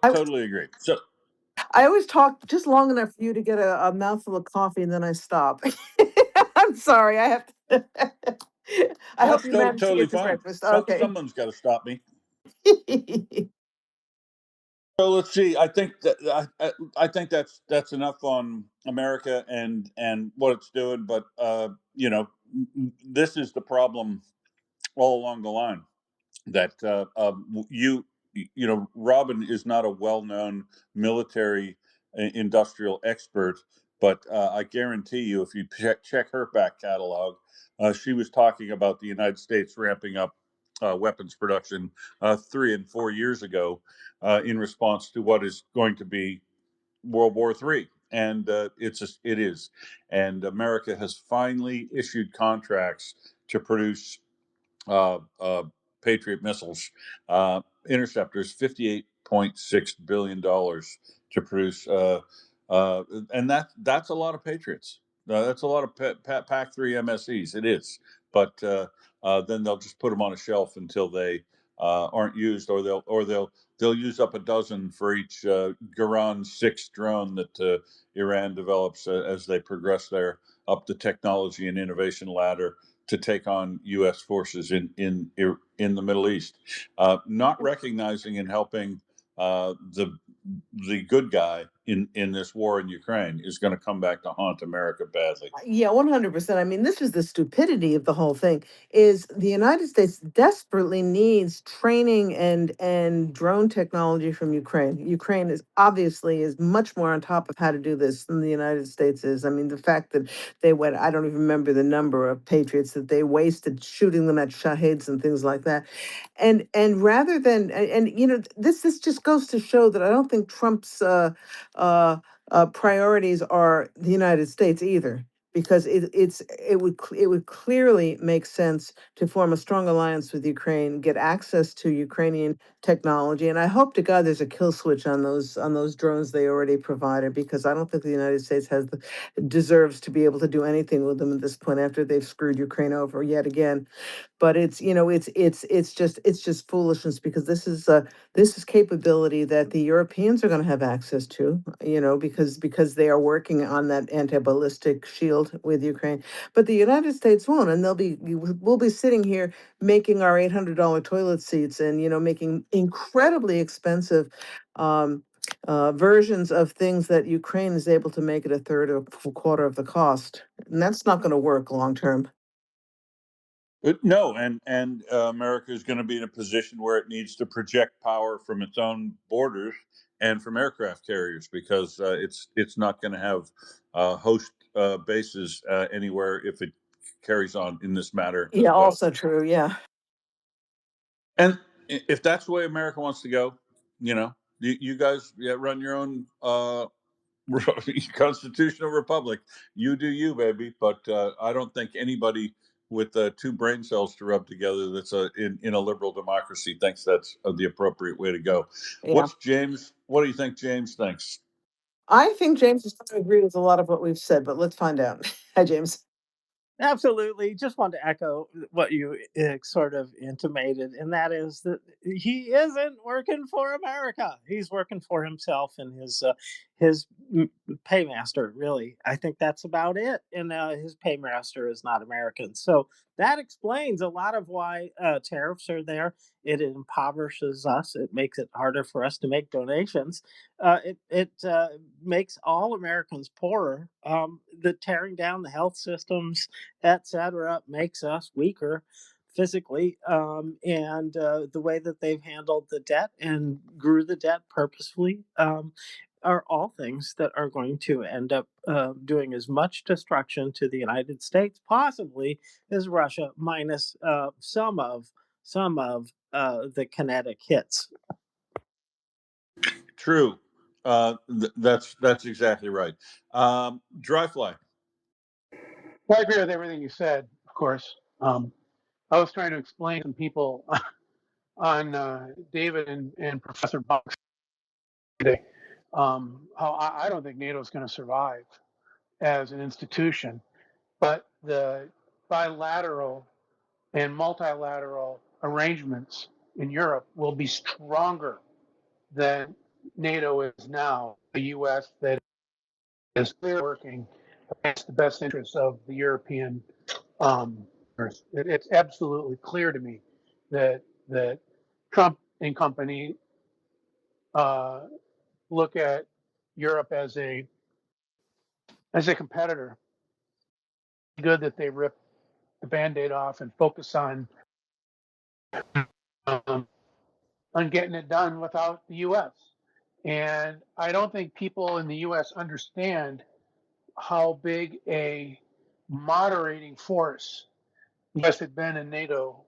I Totally agree. So I always talk just long enough for you to get a mouthful of coffee, and then I stop. I'm sorry. I have to. I hope that's you managed to totally get your fine. breakfast. Okay. Someone's got to stop me. So let's see. I think that's enough on America and what it's doing. But this is the problem all along the line. That Robin is not a well-known military industrial expert, but I guarantee you, if you check her back catalog, she was talking about the United States ramping up weapons production 3 and 4 years ago in response to what is going to be World War III. And it is, and America has finally issued contracts to produce uh, uh, Patriot missiles, interceptors, $58.6 billion to produce, uh, and that's a lot of Patriots. That's a lot of PAC-3 MSEs. It is, but then they'll just put them on a shelf until they aren't used, or they'll use up a dozen for each Garan 6 drone that Iran develops as they progress there up the technology and innovation ladder to take on U.S. forces in the Middle East, not recognizing and helping the good guy in this war in Ukraine is going to come back to haunt America badly. Yeah, 100%. I mean, this is the stupidity of the whole thing is the United States desperately needs training and drone technology from Ukraine. Ukraine is obviously is much more on top of how to do this than the United States is. I mean, the fact that they went, I don't even remember the number of Patriots that they wasted shooting them at Shaheds and things like that. And rather than and you know this just goes to show that I don't think Trump's uh priorities are the United States either, because it would clearly make sense to form a strong alliance with Ukraine, get access to Ukrainian technology, and I hope to God there's a kill switch on those drones they already provided, because I don't think the United States deserves to be able to do anything with them at this point after they've screwed Ukraine over yet again. But it's it's just foolishness, because this is capability that the Europeans are going to have access to, because they are working on that anti-ballistic shield with Ukraine. But the United States won't, and we'll be sitting here making our $800 toilet seats, and making incredibly expensive versions of things that Ukraine is able to make at a third or quarter of the cost, and that's not going to work long term. No, and America is going to be in a position where it needs to project power from its own borders and from aircraft carriers, because it's not going to have host bases anywhere if it carries on in this matter as Yeah, well. also true. Yeah. And if that's the way America wants to go, you guys run your own constitutional republic. You do you, baby. But I don't think anybody with two brain cells to rub together that's in a liberal democracy thinks that's the appropriate way to go. Yeah. What do you think James thinks? I think James is going to agree with a lot of what we've said, but let's find out. Hi, James. Absolutely. Just wanted to echo what you sort of intimated, and that is that he isn't working for America. He's working for himself and his paymaster. Really, I think that's about it. And his paymaster is not American, so that explains a lot of why tariffs are there. It impoverishes us. It makes it harder for us to make donations. It makes all Americans poorer. The tearing down the health systems, etc., makes us weaker physically. And the way that they've handled the debt and grew the debt purposefully are all things that are going to end up doing as much destruction to the United States, possibly, as Russia, minus some of the kinetic hits. True. That's exactly right. Dryfly. Well, I agree with everything you said, of course. I was trying to explain to some people on David and Professor Buck today how I don't think NATO is going to survive as an institution, but the bilateral and multilateral arrangements in Europe will be stronger than NATO is now. The U.S. that is clearly working against the best interests of the European it's absolutely clear to me that Trump and company uh, look at Europe as a competitor. Good that they rip the Band-Aid off and focus um, on getting it done without the U.S. And I don't think people in the U.S. understand how big a moderating force the U.S. had been in NATO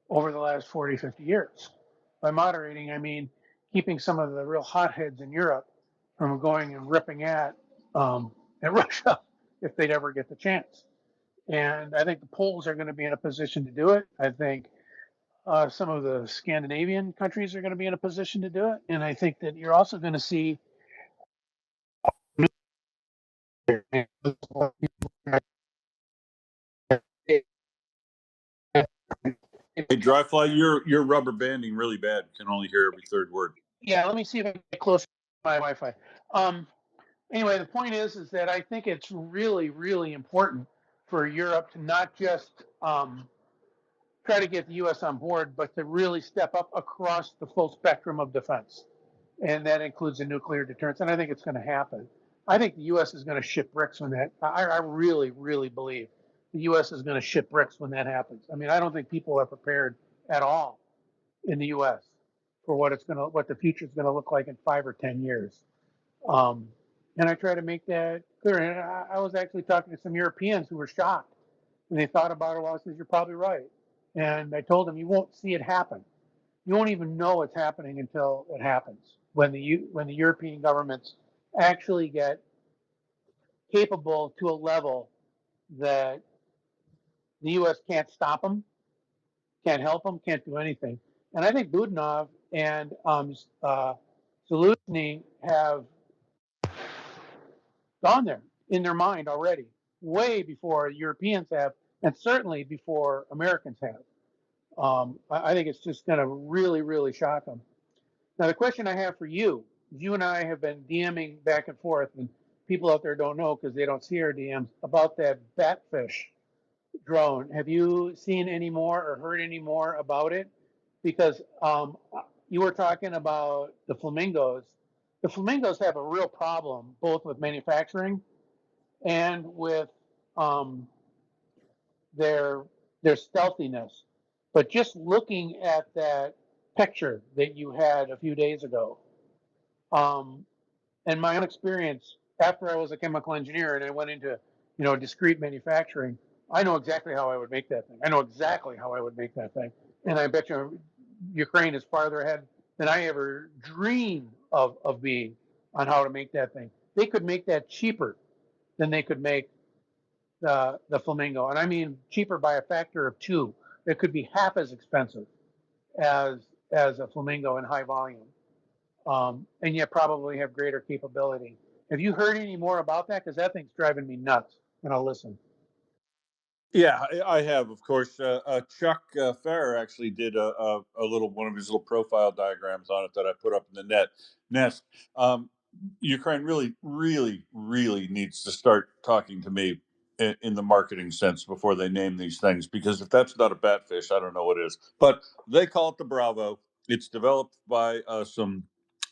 over the last 40, 50 years. By moderating, I mean keeping some of the real hotheads in Europe from going and ripping at Russia if they'd ever get the chance. And I think the Poles are going to be in a position to do it. I think some of the Scandinavian countries are going to be in a position to do it. And I think that you're also going to see. Hey, Dryfly, you're rubber banding really bad. Can only hear every third word. Yeah, let me see if I can get close to my Wi-Fi. Anyway, the point is that I think it's really, really important for Europe to not just try to get the U.S. on board, but to really step up across the full spectrum of defense. and that includes a nuclear deterrence. And I think it's going to happen. I think the U.S. is going to ship bricks when that. I really, really believe the U.S. is going to ship bricks when that happens. I mean, I don't think people are prepared at all in the U.S. for what the future is going to look like in 5 or 10 years. Um, and I try to make that clear. And I was actually talking to some Europeans who were shocked when they thought about it. Well, I said, "You're probably right." And I told them, "You won't see it happen. You won't even know it's happening until it happens. When the European governments actually get capable to a level that the U.S. can't stop them, can't help them, can't do anything." And I think Budanov and Zaluzny have gone there in their mind already, way before Europeans have, and certainly before Americans have. I think it's just going to really, really shock them. Now, the question I have for you, you and I have been DMing back and forth, and people out there don't know because they don't see our DMs about that batfish drone. Have you seen any more or heard any more about it? Because you were talking about the flamingos. The flamingos have a real problem both with manufacturing and with um, their stealthiness. But just looking at that picture that you had a few days ago, um, and my own experience after I was a chemical engineer and I went into discrete manufacturing, I know exactly how I would make that thing. I know exactly how I would make that thing, and I bet you Ukraine is farther ahead than I ever dreamed of being on how to make that thing. They could make that cheaper than they could make the Flamingo, and I mean cheaper by a factor of 2. It could be half as expensive as a Flamingo in high volume, and yet probably have greater capability. Have you heard any more about that? Because that thing's driving me nuts. And I'll listen. Yeah, I have, of course. Chuck Farrer actually did a little one of his little profile diagrams on it that I put up in the nest. Ukraine really, really, really needs to start talking to me in the marketing sense before they name these things, because if that's not a batfish, I don't know what is. But they call it the Bravo. It's developed by some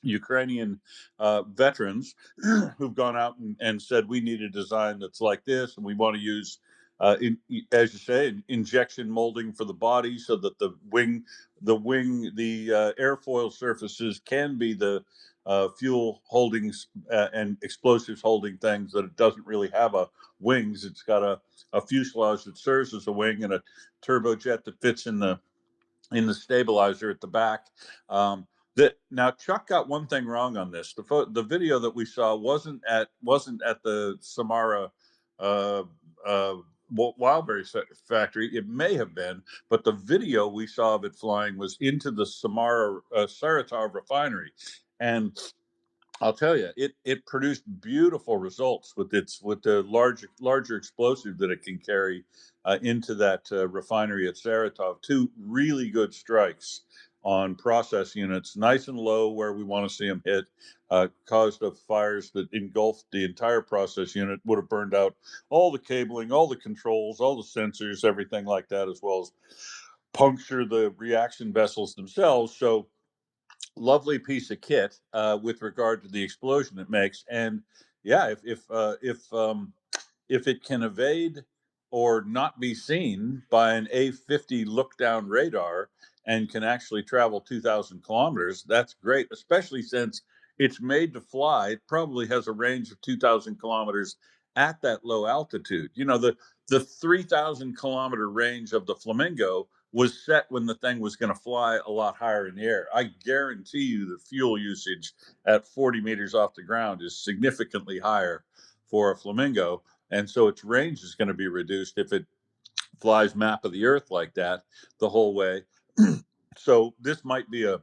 Ukrainian veterans who've gone out and said we need a design that's like this, and we want to use as you say, injection molding for the body, so that the airfoil surfaces can be the fuel holdings and explosives holding things. That it doesn't really have a wings. It's got a fuselage that serves as a wing and a turbojet that fits in the stabilizer at the back. That now Chuck got one thing wrong on this. The video that we saw wasn't at the Samara uh, uh, Wildberry factory. It may have been, but the video we saw of it flying was into the Samara Saratov refinery, and I'll tell you, it produced beautiful results with the larger explosive that it can carry into that refinery at Saratov. 2 really good strikes on process units, nice and low where we want to see them hit. Caused of fires that engulfed the entire process unit, would have burned out all the cabling, all the controls, all the sensors, everything like that, as well as puncture the reaction vessels themselves. So lovely piece of kit with regard to the explosion it makes. And yeah, if it can evade or not be seen by an A-50 look down radar and can actually travel 2,000 kilometers, that's great, especially since it's made to fly. It probably has a range of 2,000 kilometers at that low altitude. The 3,000 kilometer range of the Flamingo was set when the thing was going to fly a lot higher in the air. I guarantee you the fuel usage at 40 meters off the ground is significantly higher for a Flamingo. And so its range is going to be reduced if it flies map of the earth like that the whole way. So this might be a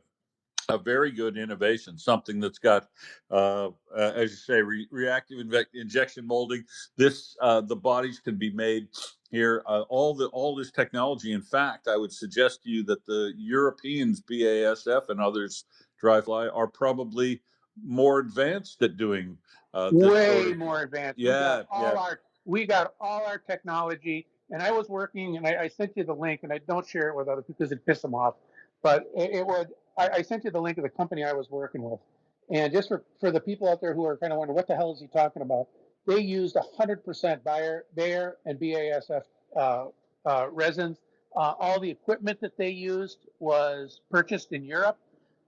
very good innovation, something that's got, as you say, reactive injection molding. The bodies can be made here. All this technology. In fact, I would suggest to you that the Europeans, BASF and others, Dryfly, are probably more advanced at doing this sort Way of. more advanced. Yeah, yeah. We got all our technology. And I was working, and I sent you the link, and I don't share it with others because it pissed them off. But I sent you the link of the company I was working with, And just for the people out there who are kind of wondering what the hell is he talking about, they used 100% Bayer and BASF resins. All the equipment that they used was purchased in Europe.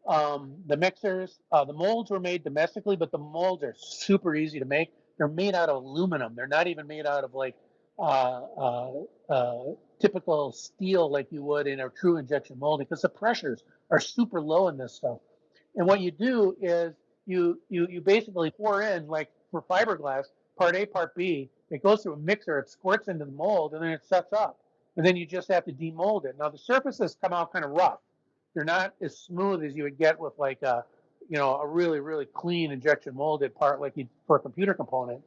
The mixers, the molds were made domestically, but the molds are super easy to make. They're made out of aluminum. They're not even made out of like uh, uh, uh, typical steel like you would in a true injection molding, because the pressures are super low in this stuff. And what you do is you basically pour in, like for fiberglass, part A, part B. It goes through a mixer, it squirts into the mold, and then it sets up. And then you just have to demold it. Now the surfaces come out kind of rough. They're not as smooth as you would get with like a really really clean injection molded part like you, for a computer component.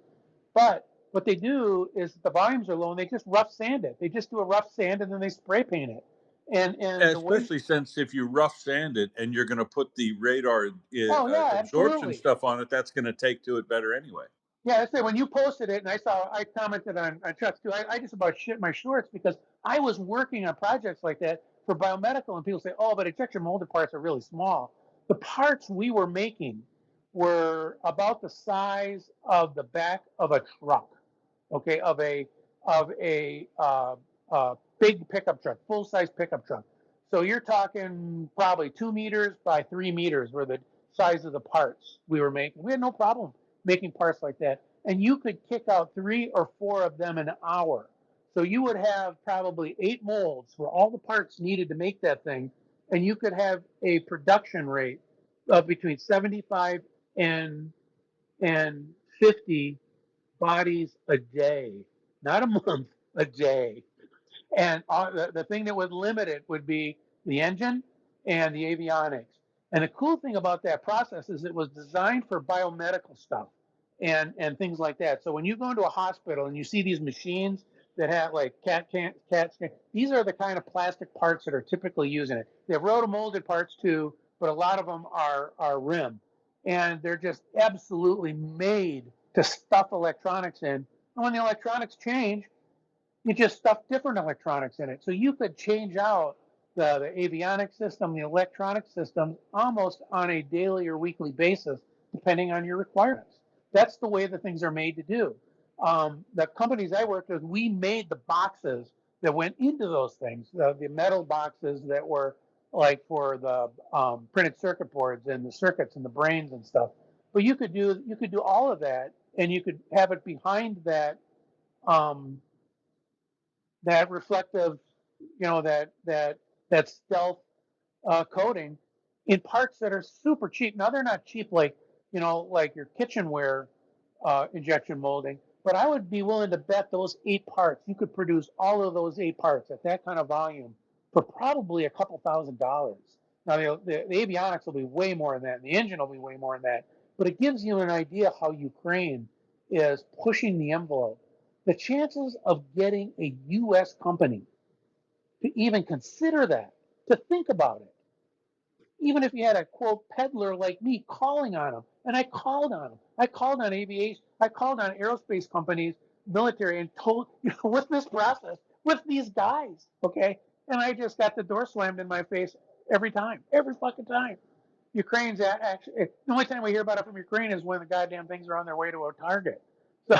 But what they do is the volumes are low and they just rough sand it. They just do a rough sand and then they spray paint it. And the way, Especially since if you rough sand it and you're going to put the radar oh yeah, absorption absolutely. stuff on it, that's going to take to it better anyway. Yeah, I say when you posted it, and I commented on Chuck's too. I just about shit my shorts because I was working on projects like that for biomedical, and people say, "Oh, but injection molded parts are really small." The parts we were making were about the size of the back of a truck, okay, of a big pickup truck, full size pickup truck. So you're talking probably 2 meters by 3 meters were the size of the parts we were making. We had no problem making parts like that. And you could kick out 3 or 4 of them an hour. So you would have probably 8 molds for all the parts needed to make that thing. And you could have a production rate of between 75 and and 50 bodies a day, not a month, a day. And the thing that would limit it would be the engine and the avionics. And the cool thing about that process is it was designed for biomedical stuff and things like that. So when you go into a hospital and you see these machines that have like CAT scan, these are the kind of plastic parts that are typically used in it. They have rotomolded parts too, but a lot of them are rim. And they're just absolutely made to stuff electronics in. And when the electronics change, you just stuff different electronics in it. So you could change out the avionics system, the electronic system, almost on a daily or weekly basis, depending on your requirements. That's the way the things are made to do. The companies I worked with, we made the boxes that went into those things, the metal boxes that were like for the printed circuit boards and the circuits and the brains and stuff. But you could do all of that, and you could have it behind um, that reflective, that stealth coating in parts that are super cheap. Now they're not cheap like your kitchenware injection molding, but I would be willing to bet those 8 parts you could produce all of those 8 parts at that kind of volume for probably a couple $1,000s. Now the avionics will be way more than that, and the engine will be way more than that. But it gives you an idea how Ukraine is pushing the envelope. The chances of getting a U.S. company to even consider that, to think about it, even if you had a quote peddler like me calling on them, and I called on them. I called on aviation. I called on aerospace companies, military, and told with this process, with these guys, okay. And I just got the door slammed in my face every fucking time. Ukraine's actually the only time we hear about it from Ukraine is when the goddamn things are on their way to a target. So,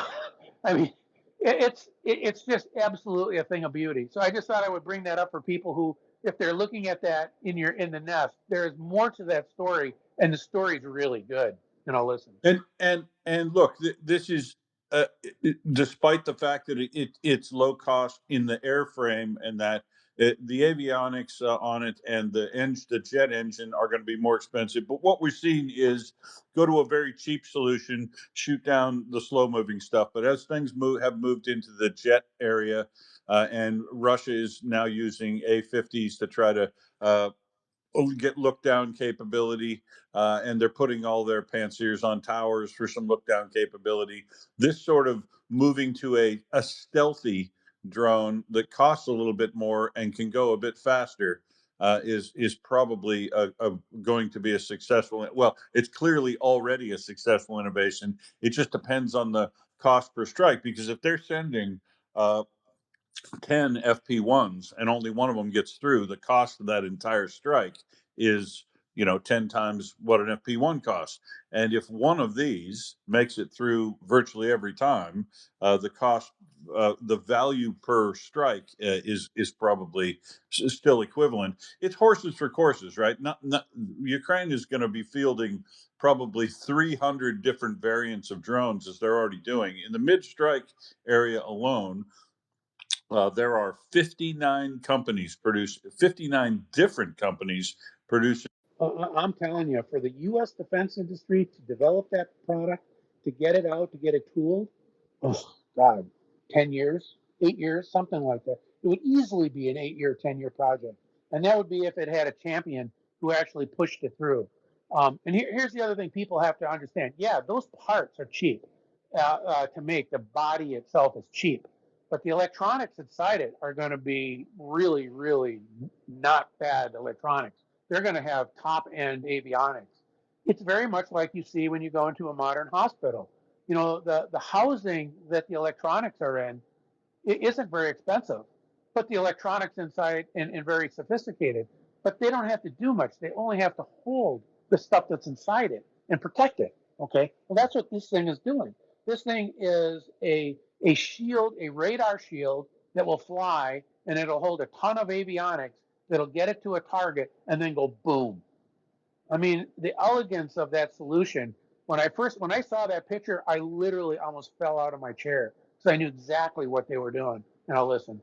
I mean, it's just absolutely a thing of beauty. So I just thought I would bring that up for people who, if they're looking at that in the nest, there's more to that story, and the story's really good. Listen. And look, this is despite the fact that it's low cost in the airframe and that the avionics on it and the jet engine are going to be more expensive. But what we're seeing is go to a very cheap solution, shoot down the slow moving stuff. But as things have moved into the jet area, and Russia is now using A-50s to try to get look down capability, and they're putting all their pantsers on towers for some look down capability. This sort of moving to a stealthy drone that costs a little bit more and can go a bit faster is probably going to be a successful. Well, it's clearly already a successful innovation. It just depends on the cost per strike, because if they're sending 10 FP1s and only one of them gets through, the cost of that entire strike is 10 times what an FP1 costs. And if one of these makes it through virtually every time, the cost, the value per strike is probably still equivalent. It's horses for courses, right? Not Ukraine is going to be fielding probably 300 different variants of drones, as they're already doing in the mid-strike area alone. There are 59 companies 59 different companies producing. I'm telling you, for the U.S. defense industry to develop that product, to get it out, to get it tooled, oh God, 10 years, 8 years, something like that. It would easily be an 8 year, 10 year project. And that would be if it had a champion who actually pushed it through. And here's the other thing people have to understand. Yeah, those parts are cheap to make. The body itself is cheap. But the electronics inside it are going to be really, really not bad electronics. They're going to have top end avionics. It's very much like you see when you go into a modern hospital. The housing that the electronics are in, it isn't very expensive, but the electronics inside and very sophisticated. But they don't have to do much. They only have to hold the stuff that's inside it and protect it. Okay. Well, that's what this thing is doing. This thing is a shield, a radar shield that will fly, and it'll hold a ton of avionics that'll get it to a target and then go boom. I mean, the elegance of that solution. When I saw that picture, I literally almost fell out of my chair because I knew exactly what they were doing. Now listen.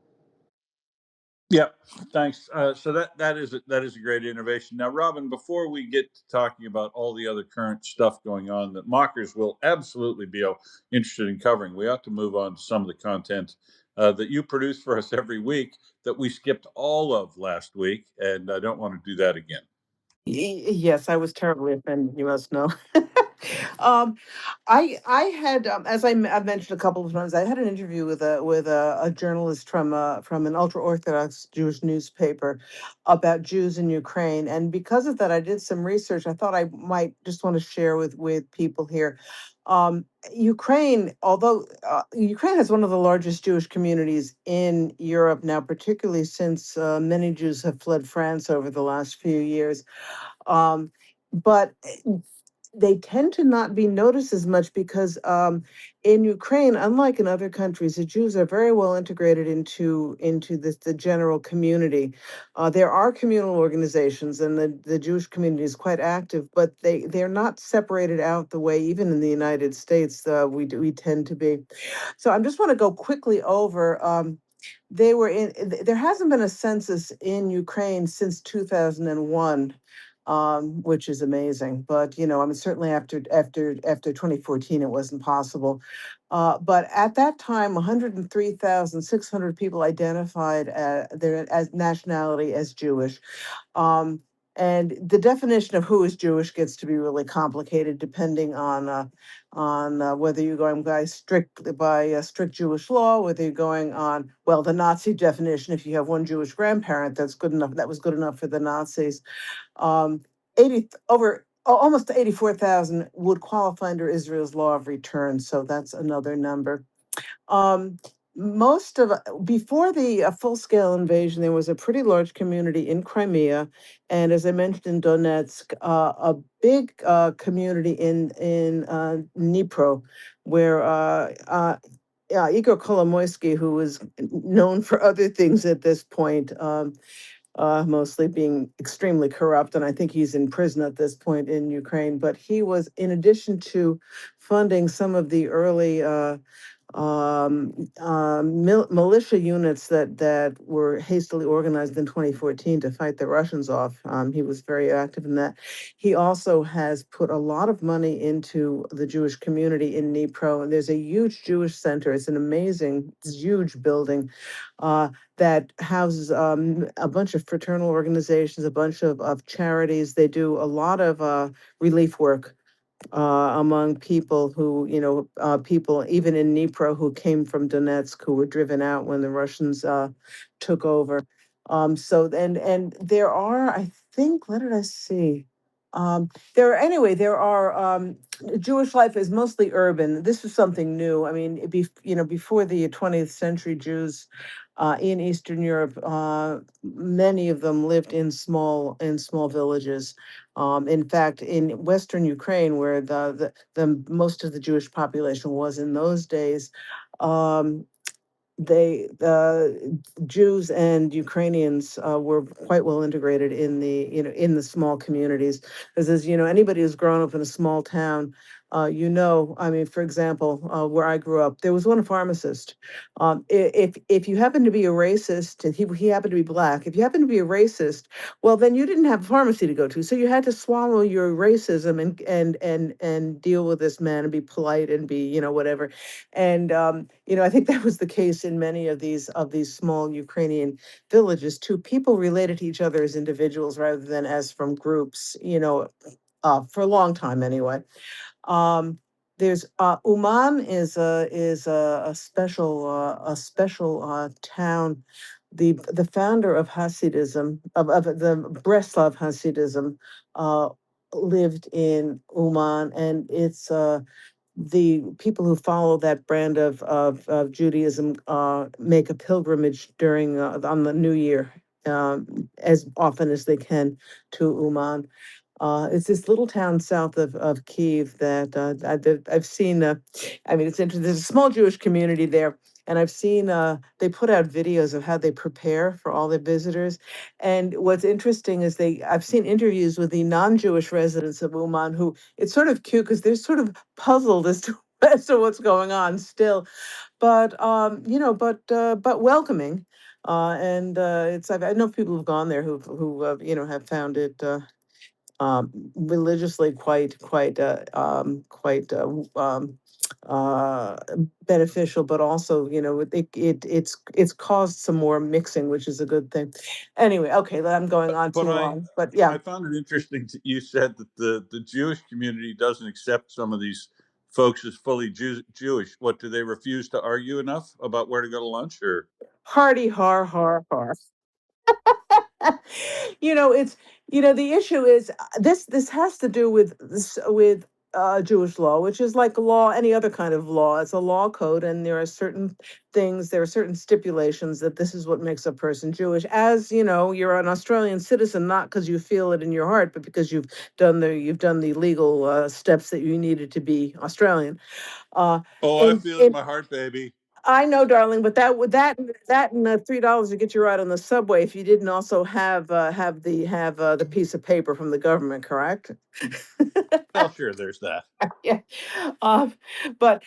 Yeah, thanks. So that is a great innovation. Now, Robin, before we get to talking about all the other current stuff going on that mockers will absolutely be interested in covering, we ought to move on to some of the content that you produce for us every week that we skipped all of last week, and I don't want to do that again. Yes, I was terribly offended. You must know. um, I had, as I've mentioned a couple of times, I had an interview with a journalist from an ultra orthodox Jewish newspaper about Jews in Ukraine, and because of that, I did some research. I thought I might just want to share with people here. Ukraine, although Ukraine has one of the largest Jewish communities in Europe now, particularly since many Jews have fled France over the last few years. But they tend to not be noticed as much because in Ukraine, unlike in other countries, the Jews are very well integrated into the general community. There are communal organizations, and the Jewish community is quite active, but they're not separated out the way even in the United States we tend to be. So I just want to go quickly over. There hasn't been a census in Ukraine since 2001, which is amazing. But I mean, certainly after 2014, it wasn't possible. But at that time, 103,600 people identified their as nationality as Jewish. Um, and the definition of who is Jewish gets to be really complicated depending on whether you're going by strict Jewish law, whether you're going on, well, the Nazi definition. If you have one Jewish grandparent, that's good enough. That was good enough for the Nazis. Um, 80 over almost 84,000 would qualify under Israel's law of return. So that's another number. Um, most of Before the full-scale invasion, there was a pretty large community in Crimea, and as I mentioned in Donetsk, a big community in Dnipro, where Igor Kolomoisky, who was known for other things at this point, mostly being extremely corrupt, and I think he's in prison at this point in Ukraine. But he was, in addition to funding some of the early militia units that were hastily organized in 2014 to fight the Russians off. He was very active in that. He also has put a lot of money into the Jewish community in Dnipro, and there's a huge Jewish center. It's an amazing, huge building that houses a bunch of fraternal organizations, a bunch of charities. They do a lot of relief work among people who, people even in Dnipro who came from Donetsk, who were driven out when the Russians took over. So and there are, I think, what did I see? There are Jewish life is mostly urban. This is something new. I mean, before the 20th century, Jews in Eastern Europe, many of them lived in small villages. In fact, in Western Ukraine, where the most of the Jewish population was in those days, um, they Jews and Ukrainians were quite well integrated in the small communities. Because as you know, anybody who's grown up in a small town, I mean, for example, where I grew up, there was one pharmacist. If you happen to be a racist, and he happened to be black, if you happen to be a racist, well, then you didn't have a pharmacy to go to, so you had to swallow your racism and deal with this man and be polite and be whatever. And I think that was the case in many of these small Ukrainian villages too. People related to each other as individuals rather than as from groups, for a long time anyway. Um, there's Uman is a special town. The founder of Hasidism of the Breslov Hasidism uh, lived in Uman, and it's the people who follow that brand of Judaism make a pilgrimage on the New Year, as often as they can, to Uman. It's this little town south of Kiev that I've seen. I mean, it's interesting. There's a small Jewish community there, and I've seen they put out videos of how they prepare for all their visitors. And what's interesting is I've seen interviews with the non-Jewish residents of Uman who it's sort of cute because they're sort of puzzled as to as to what's going on still, but but welcoming. And I know people who've gone there who have found it religiously uh, beneficial, but also, it's caused some more mixing, which is a good thing. Anyway, okay, I'm going on But too long, but yeah. I found it interesting that you said that the Jewish community doesn't accept some of these folks as fully Jewish. What, do they refuse to argue enough about where to go to lunch, or? Hardy har har har. It's the issue is this has to do with Jewish law, which is like law, any other kind of law. It's a law code, and there are certain stipulations that this is what makes a person Jewish. As you know, you're an Australian citizen, not because you feel it in your heart, but because you've done the legal steps that you needed to be Australian. Oh, I In feel it in in my heart, baby. I know, darling, but that and $3 to get you right on the subway if you didn't also have the piece of paper from the government, correct? Well, sure, there's that. Yeah. Um, but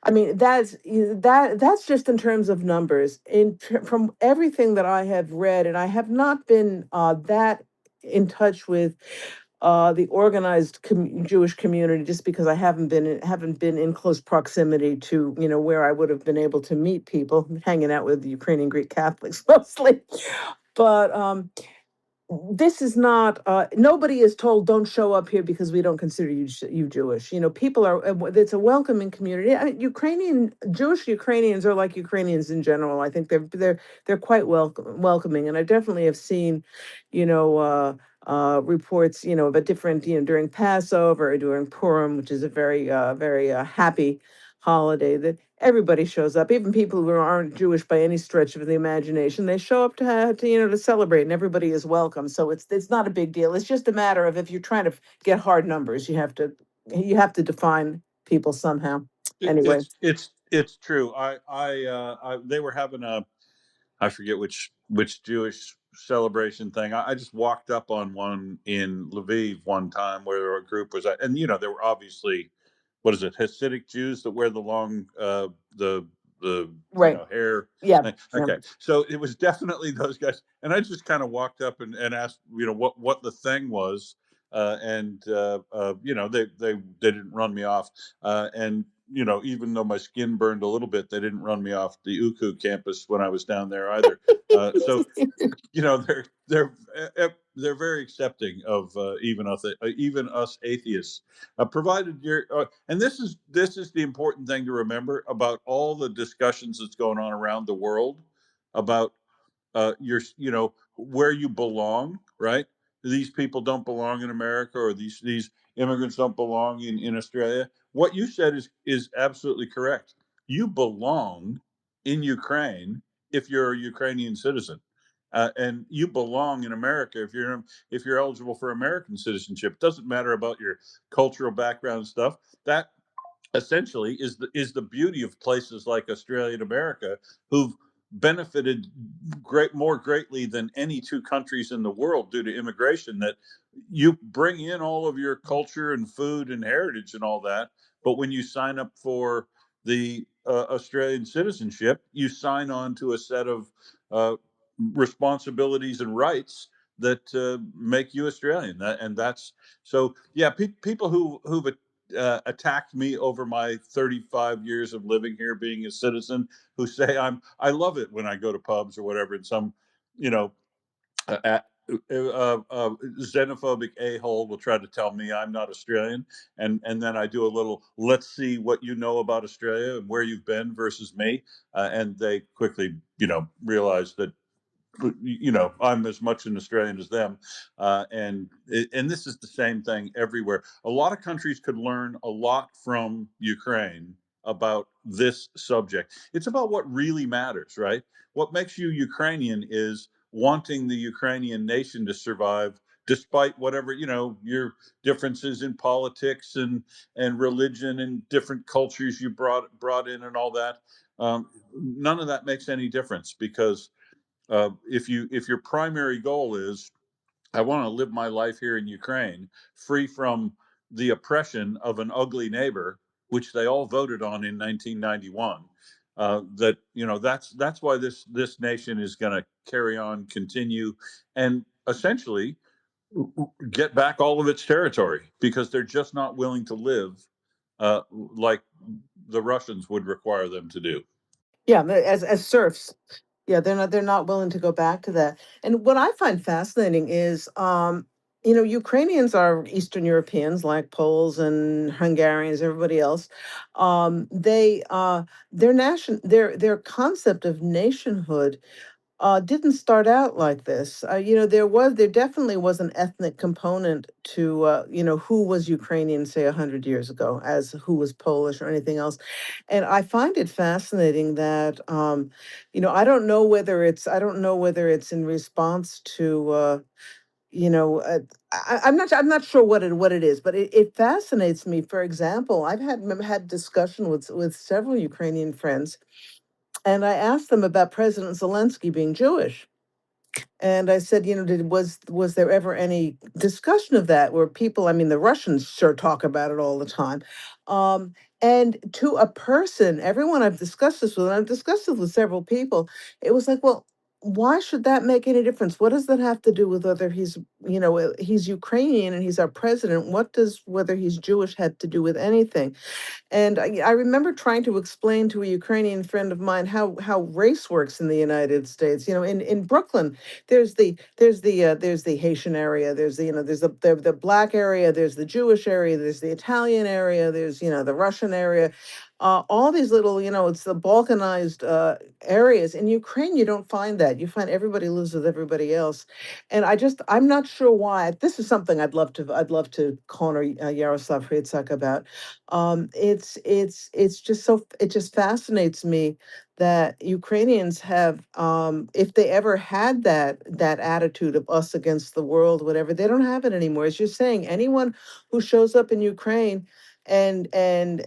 I mean that's just in terms of numbers. From everything that I have read, and I have not been that in touch with the organized Jewish community, just because I haven't been in close proximity to where I would have been able to meet people, hanging out with Ukrainian Greek Catholics mostly. But this is not nobody is told don't show up here because we don't consider you Jewish. People are it's a welcoming community. I mean, Jewish Ukrainians are like Ukrainians in general. I think they're quite welcoming, and I definitely have seen reports about different during Passover or during Purim, which is a very happy holiday, that everybody shows up, even people who aren't Jewish by any stretch of the imagination. They show up to celebrate, and everybody is welcome. So it's not a big deal. It's just a matter of, if you're trying to get hard numbers, you have to define people somehow. Anyway, It's true. They were having I forget which Jewish celebration thing. I just walked up on one in Lviv one time where a group was at, and there were obviously, what is it, Hasidic Jews that wear the long the right. hair Yeah. thing. Yeah. Okay, so it was definitely those guys, and I just kind of walked up and asked what the thing was, and they didn't run me off, and even though my skin burned a little bit, they didn't run me off the UKU campus when I was down there either. So they're very accepting of even us atheists, provided you're. And this is the important thing to remember about all the discussions that's going on around the world about your where you belong, right? these people don't belong in America, or these immigrants don't belong in Australia. What you said is absolutely correct. You belong in Ukraine if you're a Ukrainian citizen. And you belong in America if you're eligible for American citizenship. It doesn't matter about your cultural background and stuff. That essentially is the beauty of places like Australia and America, who've benefited more greatly than any two countries in the world due to immigration. That you bring in all of your culture and food and heritage and all that, but when you sign up for the Australian citizenship, you sign on to a set of uh, responsibilities and rights that make you Australian. And that's so. Yeah, people who've attacked me over my 35 years of living here, being a citizen, who say I love it when I go to pubs or whatever, and some, you know, uh, uh, xenophobic a-hole will try to tell me I'm not Australian, and then I do a little let's see what you know about Australia and where you've been versus me, and they quickly, realize that, I'm as much an Australian as them, and this is the same thing everywhere. A lot of countries could learn a lot from Ukraine about this subject. It's about what really matters, right? What makes you Ukrainian is wanting the Ukrainian nation to survive, despite whatever, your differences in politics and religion and different cultures you brought in and all that. None of that makes any difference, because if your primary goal is, I want to live my life here in Ukraine, free from the oppression of an ugly neighbor, which they all voted on in 1991. That's why this nation is going to carry on, continue, and essentially get back all of its territory, because they're just not willing to live like the Russians would require them to do. Yeah, as serfs. Yeah, they're not willing to go back to that. And what I find fascinating is, Ukrainians are Eastern Europeans like Poles and Hungarians, everybody else. Their concept of nationhood didn't start out like this. There definitely was an ethnic component to, who was Ukrainian, say, 100 years ago, as who was Polish or anything else. And I find it fascinating that, I don't know whether it's in response to, you know, uh, I'm not sure what it is, but it fascinates me. For example, I've had discussion with several Ukrainian friends, and I asked them about President Zelensky being Jewish. And I said, was there ever any discussion of that where people, I mean, the Russians sure talk about it all the time. Um, and to a person, everyone I've discussed this with, and I've discussed this with several people, it was like, well, why should that make any difference? What does that have to do with whether he's Ukrainian and he's our president? What does whether he's Jewish have to do with anything? And I remember trying to explain to a Ukrainian friend of mine how race works in the United States. In Brooklyn, there's the Haitian area, there's the black area, there's the Jewish area, there's the Italian area, there's the Russian area. All these little, it's the balkanized areas. In Ukraine, you don't find that. You find everybody lives with everybody else, and I'm not sure why. This is something I'd love to corner Yaroslav Hrytsak about. It just fascinates me that Ukrainians have, if they ever had that attitude of us against the world, whatever, they don't have it anymore. As you're saying, anyone who shows up in Ukraine and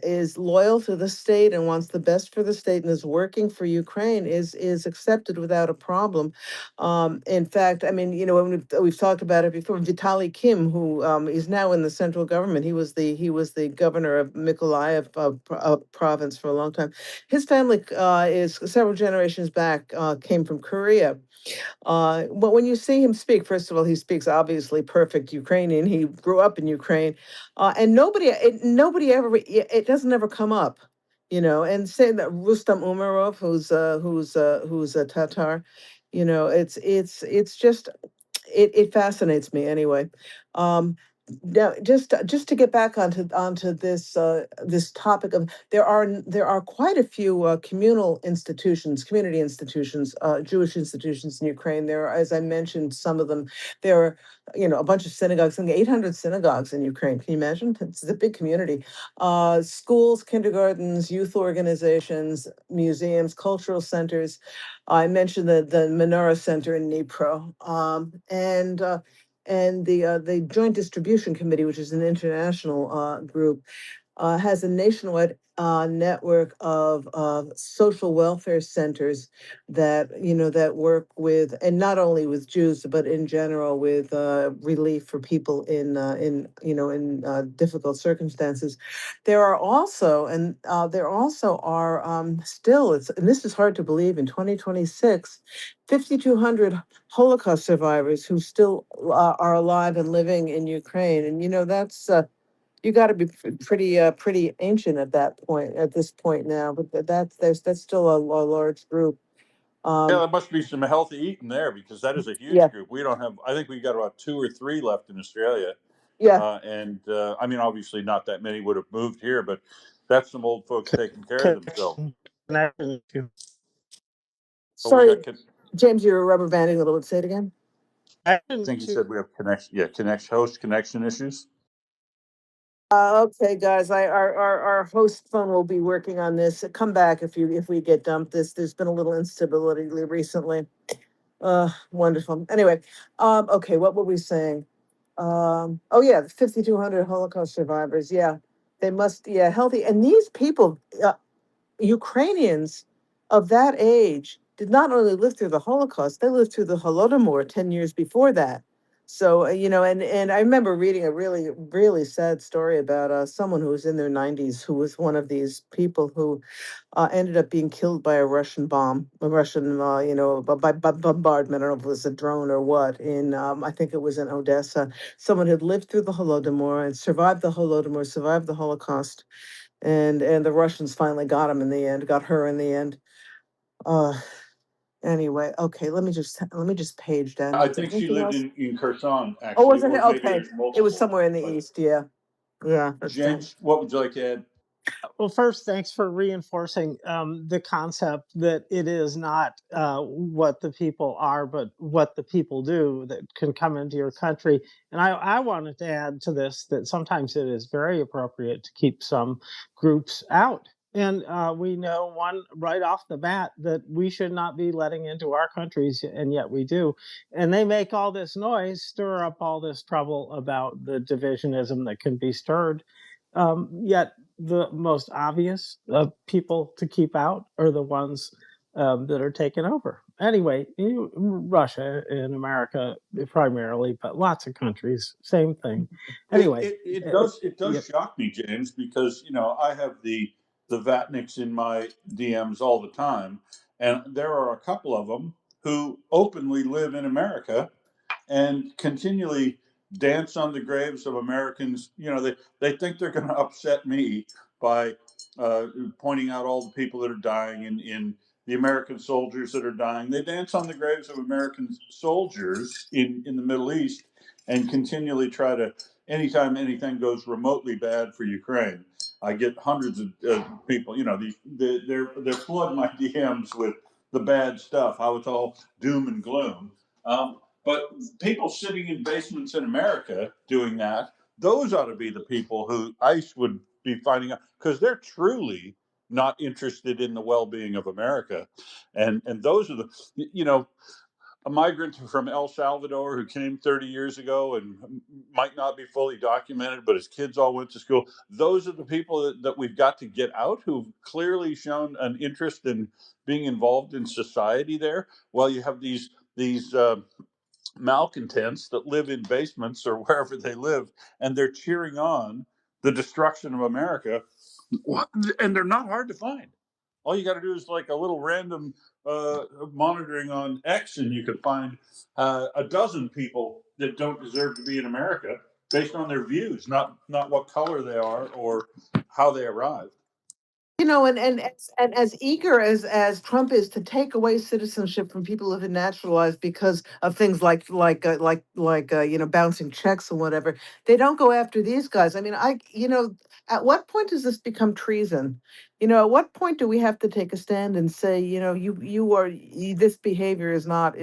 is loyal to the state and wants the best for the state and is working for Ukraine is accepted without a problem. In fact, I mean, when we've talked about it before, Vitaly Kim, who is now in the central government, he was the governor of Mykolaiv province for a long time. His family is several generations back came from Korea. But when you see him speak, first of all, he speaks obviously perfect Ukrainian. He grew up in Ukraine, and nobody ever, it doesn't ever come up, And saying that Rustam Umarov, who's a Tatar, it's just it fascinates me anyway. Now, just to get back onto this topic of there are quite a few community institutions, Jewish institutions in Ukraine. There are, as I mentioned, some of them. There are, a bunch of synagogues, I think 800 synagogues in Ukraine. Can you imagine? It's a big community. Schools, kindergartens, youth organizations, museums, cultural centers. I mentioned the Menorah Center in Dnipro, and the Joint Distribution Committee, which is an international group, has a nationwide network of social welfare centers that work with, and not only with Jews, but in general with relief for people in difficult circumstances. There also are still, and this is hard to believe, in 2026, 5,200 Holocaust survivors who still are alive and living in Ukraine, and that's. You got to be pretty ancient at this point now, but that's still a large group. Yeah, Um, there must be some healthy eating there because that is a huge yeah, group. We don't have. I think we got about two or three left in Australia, yeah. and I mean, obviously, not that many would have moved here, but that's some old folks taking care of themselves. But we Sorry, got. James, you're rubber banding a little bit. Say it again. I think you said we have connection. Yeah, host connection issues. Okay, guys, our host phone will be working on this. Come back if we get dumped. There's been a little instability recently. Wonderful. Anyway, okay, what were we saying? Oh yeah, 5,200 Holocaust survivors. Yeah, they must. Yeah, healthy. And these people, Ukrainians of that age, did not only live through the Holocaust, they lived through the Holodomor 10 years before that. So, and I remember reading a really, really sad story about someone who was in their 90s, who was one of these people who ended up being killed by a Russian bomb, a Russian, by bombardment. I don't know if it was a drone or what. I think it was in Odessa. Someone had lived through the Holodomor and survived the Holodomor, survived the Holocaust, and the Russians finally got him in the end, got her in the end. Uh, anyway, okay, let me just page down. I Is there think she anything lived else? in Kherson, Oh, actually, wasn't it? or maybe Okay, there's it was multiple. somewhere in the But east. Yeah, yeah, that's right. James, what would you like to add? Well, first, thanks for reinforcing the concept that it is not what the people are, but what the people do that can come into your country. And I wanted to add to this that sometimes it is very appropriate to keep some groups out. And we know one right off the bat that we should not be letting into our countries, and yet we do. And they make all this noise, stir up all this trouble about the divisionism that can be stirred. Yet the most obvious people to keep out are the ones that are taken over. Anyway, Russia and America primarily, but lots of countries, same thing. It, Anyway, it, it uh, does it does yeah, shock me, James, because I have the Vatniks in my DMs all the time, and there are a couple of them who openly live in America and continually dance on the graves of Americans. They think they're going to upset me by pointing out all the people that are dying in the American soldiers that are dying. They dance on the graves of American soldiers in the Middle East and continually try to, anytime anything goes remotely bad for Ukraine, I get hundreds of people, they're flooding my DMs with the bad stuff, how it's all doom and gloom. But people sitting in basements in America doing that, those ought to be the people who ICE would be finding out because they're truly not interested in the well-being of America. And those are a migrant from El Salvador who came 30 years ago and might not be fully documented, but his kids all went to school. Those are the people that we've got to get out who've clearly shown an interest in being involved in society there. Well, you have these malcontents that live in basements or wherever they live, and they're cheering on the destruction of America, and they're not hard to find. All you got to do is like a little random monitoring on X, and you could find a dozen people that don't deserve to be in America based on their views, not what color they are or how they arrived. And as eager as Trump is to take away citizenship from people who have been naturalized because of things like bouncing checks and whatever, they don't go after these guys. I mean, at what point does this become treason? At what point do we have to take a stand and say, this behavior is not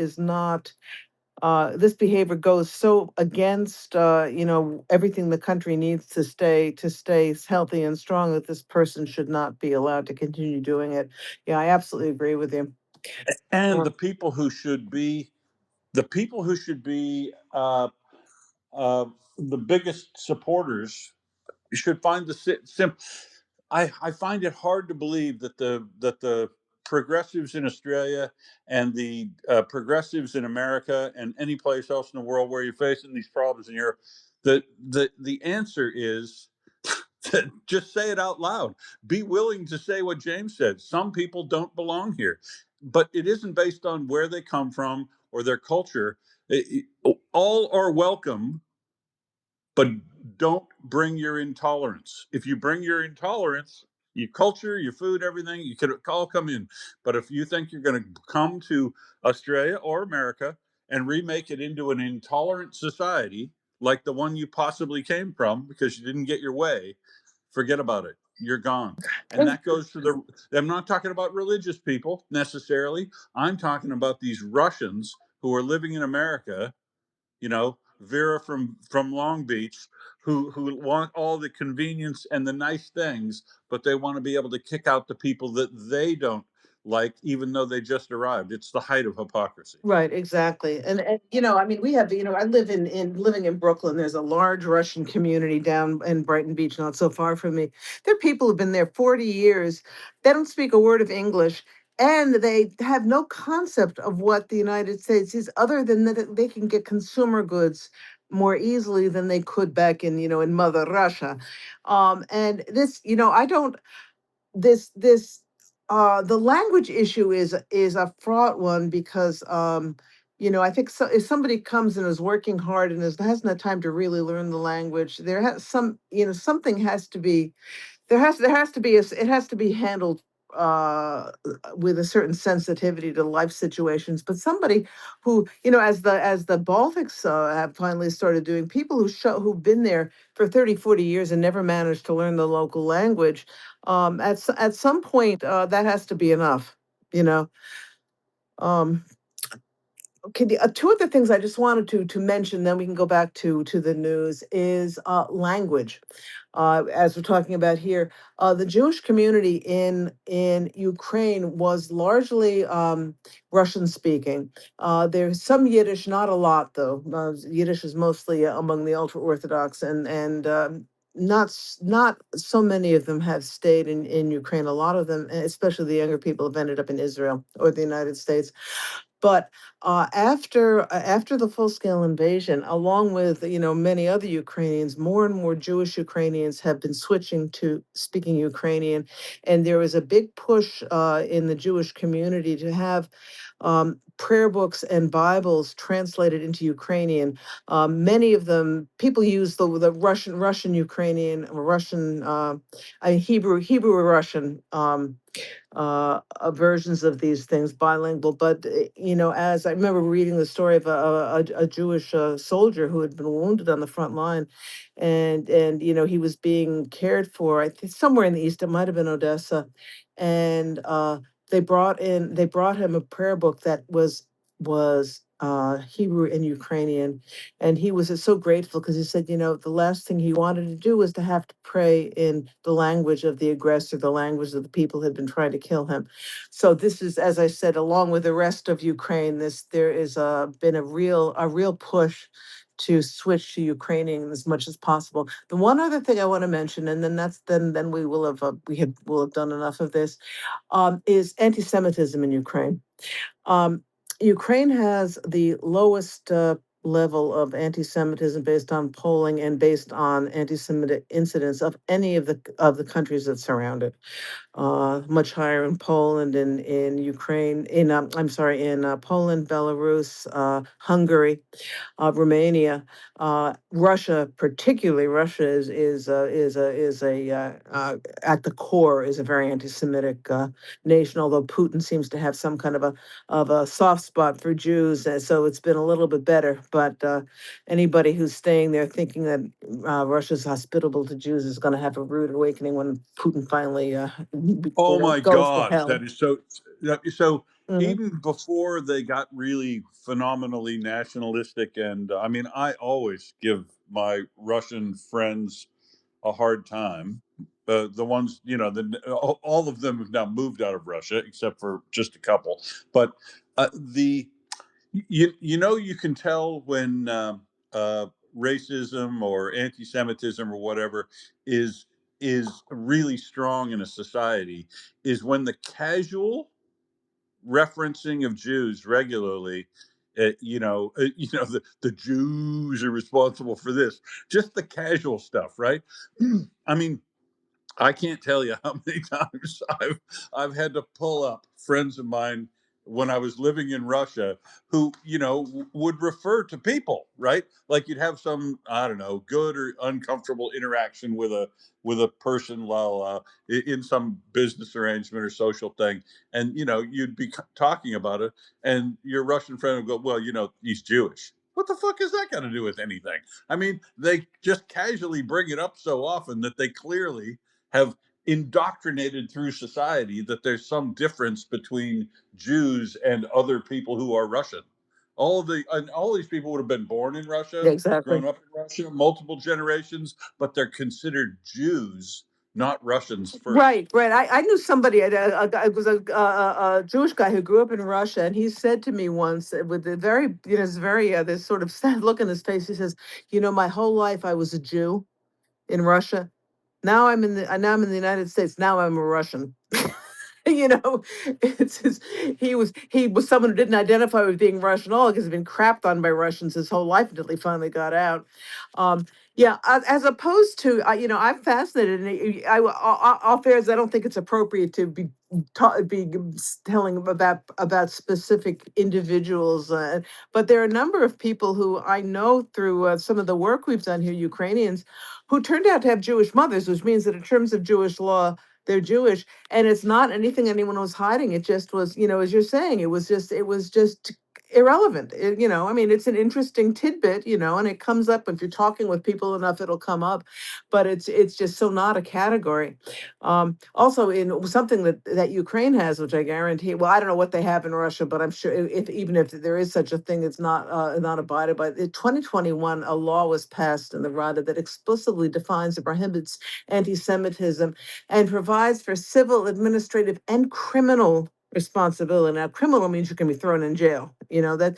this behavior goes so against everything the country needs to stay healthy and strong, that this person should not be allowed to continue doing it. Yeah, I absolutely agree with you. And Yeah. the biggest supporters should find the sim. I find it hard to believe that the progressives in Australia and the progressives in America and any place else in the world where you're facing these problems in Europe, the answer is to just say it out loud. Be willing to say what James said. Some people don't belong here, but it isn't based on where they come from or their culture. All are welcome, but don't bring your intolerance. If you bring your intolerance, your culture, your food, everything, you could all come in. But if you think you're going to come to Australia or America and remake it into an intolerant society like the one you possibly came from because you didn't get your way, forget about it. You're gone. And that goes to I'm not talking about religious people necessarily. I'm talking about these Russians who are living in America, Vera from Long Beach, who want all the convenience and the nice things, but they want to be able to kick out the people that they don't like, even though they just arrived. It's the height of hypocrisy. Right, exactly. And I mean, we have, I live living in Brooklyn. There's a large Russian community down in Brighton Beach, not so far from me. There are people who've been there 40 years. They don't speak a word of English, and they have no concept of what the United States is, other than that they can get consumer goods more easily than they could back in Mother Russia. And this, I don't this the language issue is a fraught one, because I think, so if somebody comes and is working hard and hasn't had time to really learn the language, there has something has to be, there has to be it has to be handled with a certain sensitivity to life situations. But somebody who, as the Baltics have finally started doing, people who've been there for 30, 40 years and never managed to learn the local language, at some point, that has to be enough, you know. Um, Okay, two other things I just wanted to mention, then we can go back to the news, is language. As we're talking about here, the Jewish community in Ukraine was largely Russian speaking. There's some Yiddish, not a lot though. Yiddish is mostly among the ultra Orthodox, and not so many of them have stayed in Ukraine. A lot of them, especially the younger people, have ended up in Israel or the United States. But after the full scale invasion, along with many other Ukrainians, more and more Jewish Ukrainians have been switching to speaking Ukrainian, and there was a big push in the Jewish community to have prayer books and Bibles translated into Ukrainian. Many of them, people use the Russian Ukrainian, or Russian, Hebrew or Russian. Versions of these things, bilingual. But as I remember reading the story of a Jewish soldier who had been wounded on the front line, and he was being cared for, I think, somewhere in the east. It might have been Odessa, and they brought him a prayer book that was Hebrew and Ukrainian, and he was so grateful, because he said, the last thing he wanted to do was to have to pray in the language of the aggressor, the language of the people who had been trying to kill him. So this is, as I said, along with the rest of Ukraine, there is been a real push to switch to Ukrainian as much as possible. The one other thing I want to mention, and then we will have done enough of this, is anti-Semitism in Ukraine. Um, Ukraine has the lowest level of anti-Semitism based on polling and based on anti-Semitic incidents of any of the countries that surround it. Much higher in Poland, in Ukraine, I'm sorry, in Poland, Belarus, Hungary, Romania, Russia, particularly Russia is at the core is a very anti-Semitic nation. Although Putin seems to have some kind of a soft spot for Jews, and so it's been a little bit better. But anybody who's staying there thinking that Russia's hospitable to Jews is going to have a rude awakening when Putin finally Oh my goes to God, hell. that is so. Mhm. Even before they got really phenomenally nationalistic, and I mean, I always give my Russian friends a hard time. The ones, all of them have now moved out of Russia, except for just a couple. But the you can tell when uh, racism or anti-Semitism or whatever is really strong in a society is when the casual referencing of Jews regularly. The Jews are responsible for this. Just the casual stuff, right? I mean, I can't tell you how many times I've had to pull up friends of mine when I was living in Russia who, would refer to people, right? Like you'd have some, I don't know, good or uncomfortable interaction with a person while in some business arrangement or social thing, and you'd be talking about it, and your Russian friend would go, "Well, he's Jewish." What the fuck is that got to do with anything? I mean, they just casually bring it up so often that they clearly have indoctrinated through society that there's some difference between Jews and other people who are Russian. All these people would have been born in Russia, Yeah, exactly. grown up in Russia, multiple generations, but they're considered Jews, not Russians first. Right, right. I knew somebody, it was a Jewish guy who grew up in Russia, and he said to me once with a very, this very, this sort of sad look in his face. He says, my whole life I was a Jew in Russia. Now I'm in the United States. Now I'm a Russian. you know, he was someone who didn't identify with being Russian at all because he'd been crapped on by Russians his whole life until he finally got out. Um, yeah, as opposed to, I'm fascinated, and all fairness, I don't think it's appropriate to be telling about specific individuals, but there are a number of people who I know through some of the work we've done here, Ukrainians, who turned out to have Jewish mothers, which means that in terms of Jewish law, they're Jewish, and it's not anything anyone was hiding. It just was, as you're saying, it was just irrelevant. I mean, it's an interesting tidbit, and it comes up if you're talking with people enough, it'll come up, but it's just so not a category. Also, in something that Ukraine has, which I guarantee, well, I don't know what they have in Russia, but I'm sure if even if there is such a thing, it's not abided by. In 2021, a law was passed in the Rada that explicitly defines and prohibits anti-Semitism and provides for civil, administrative, and criminal responsibility. Now, criminal means you can be thrown in jail. And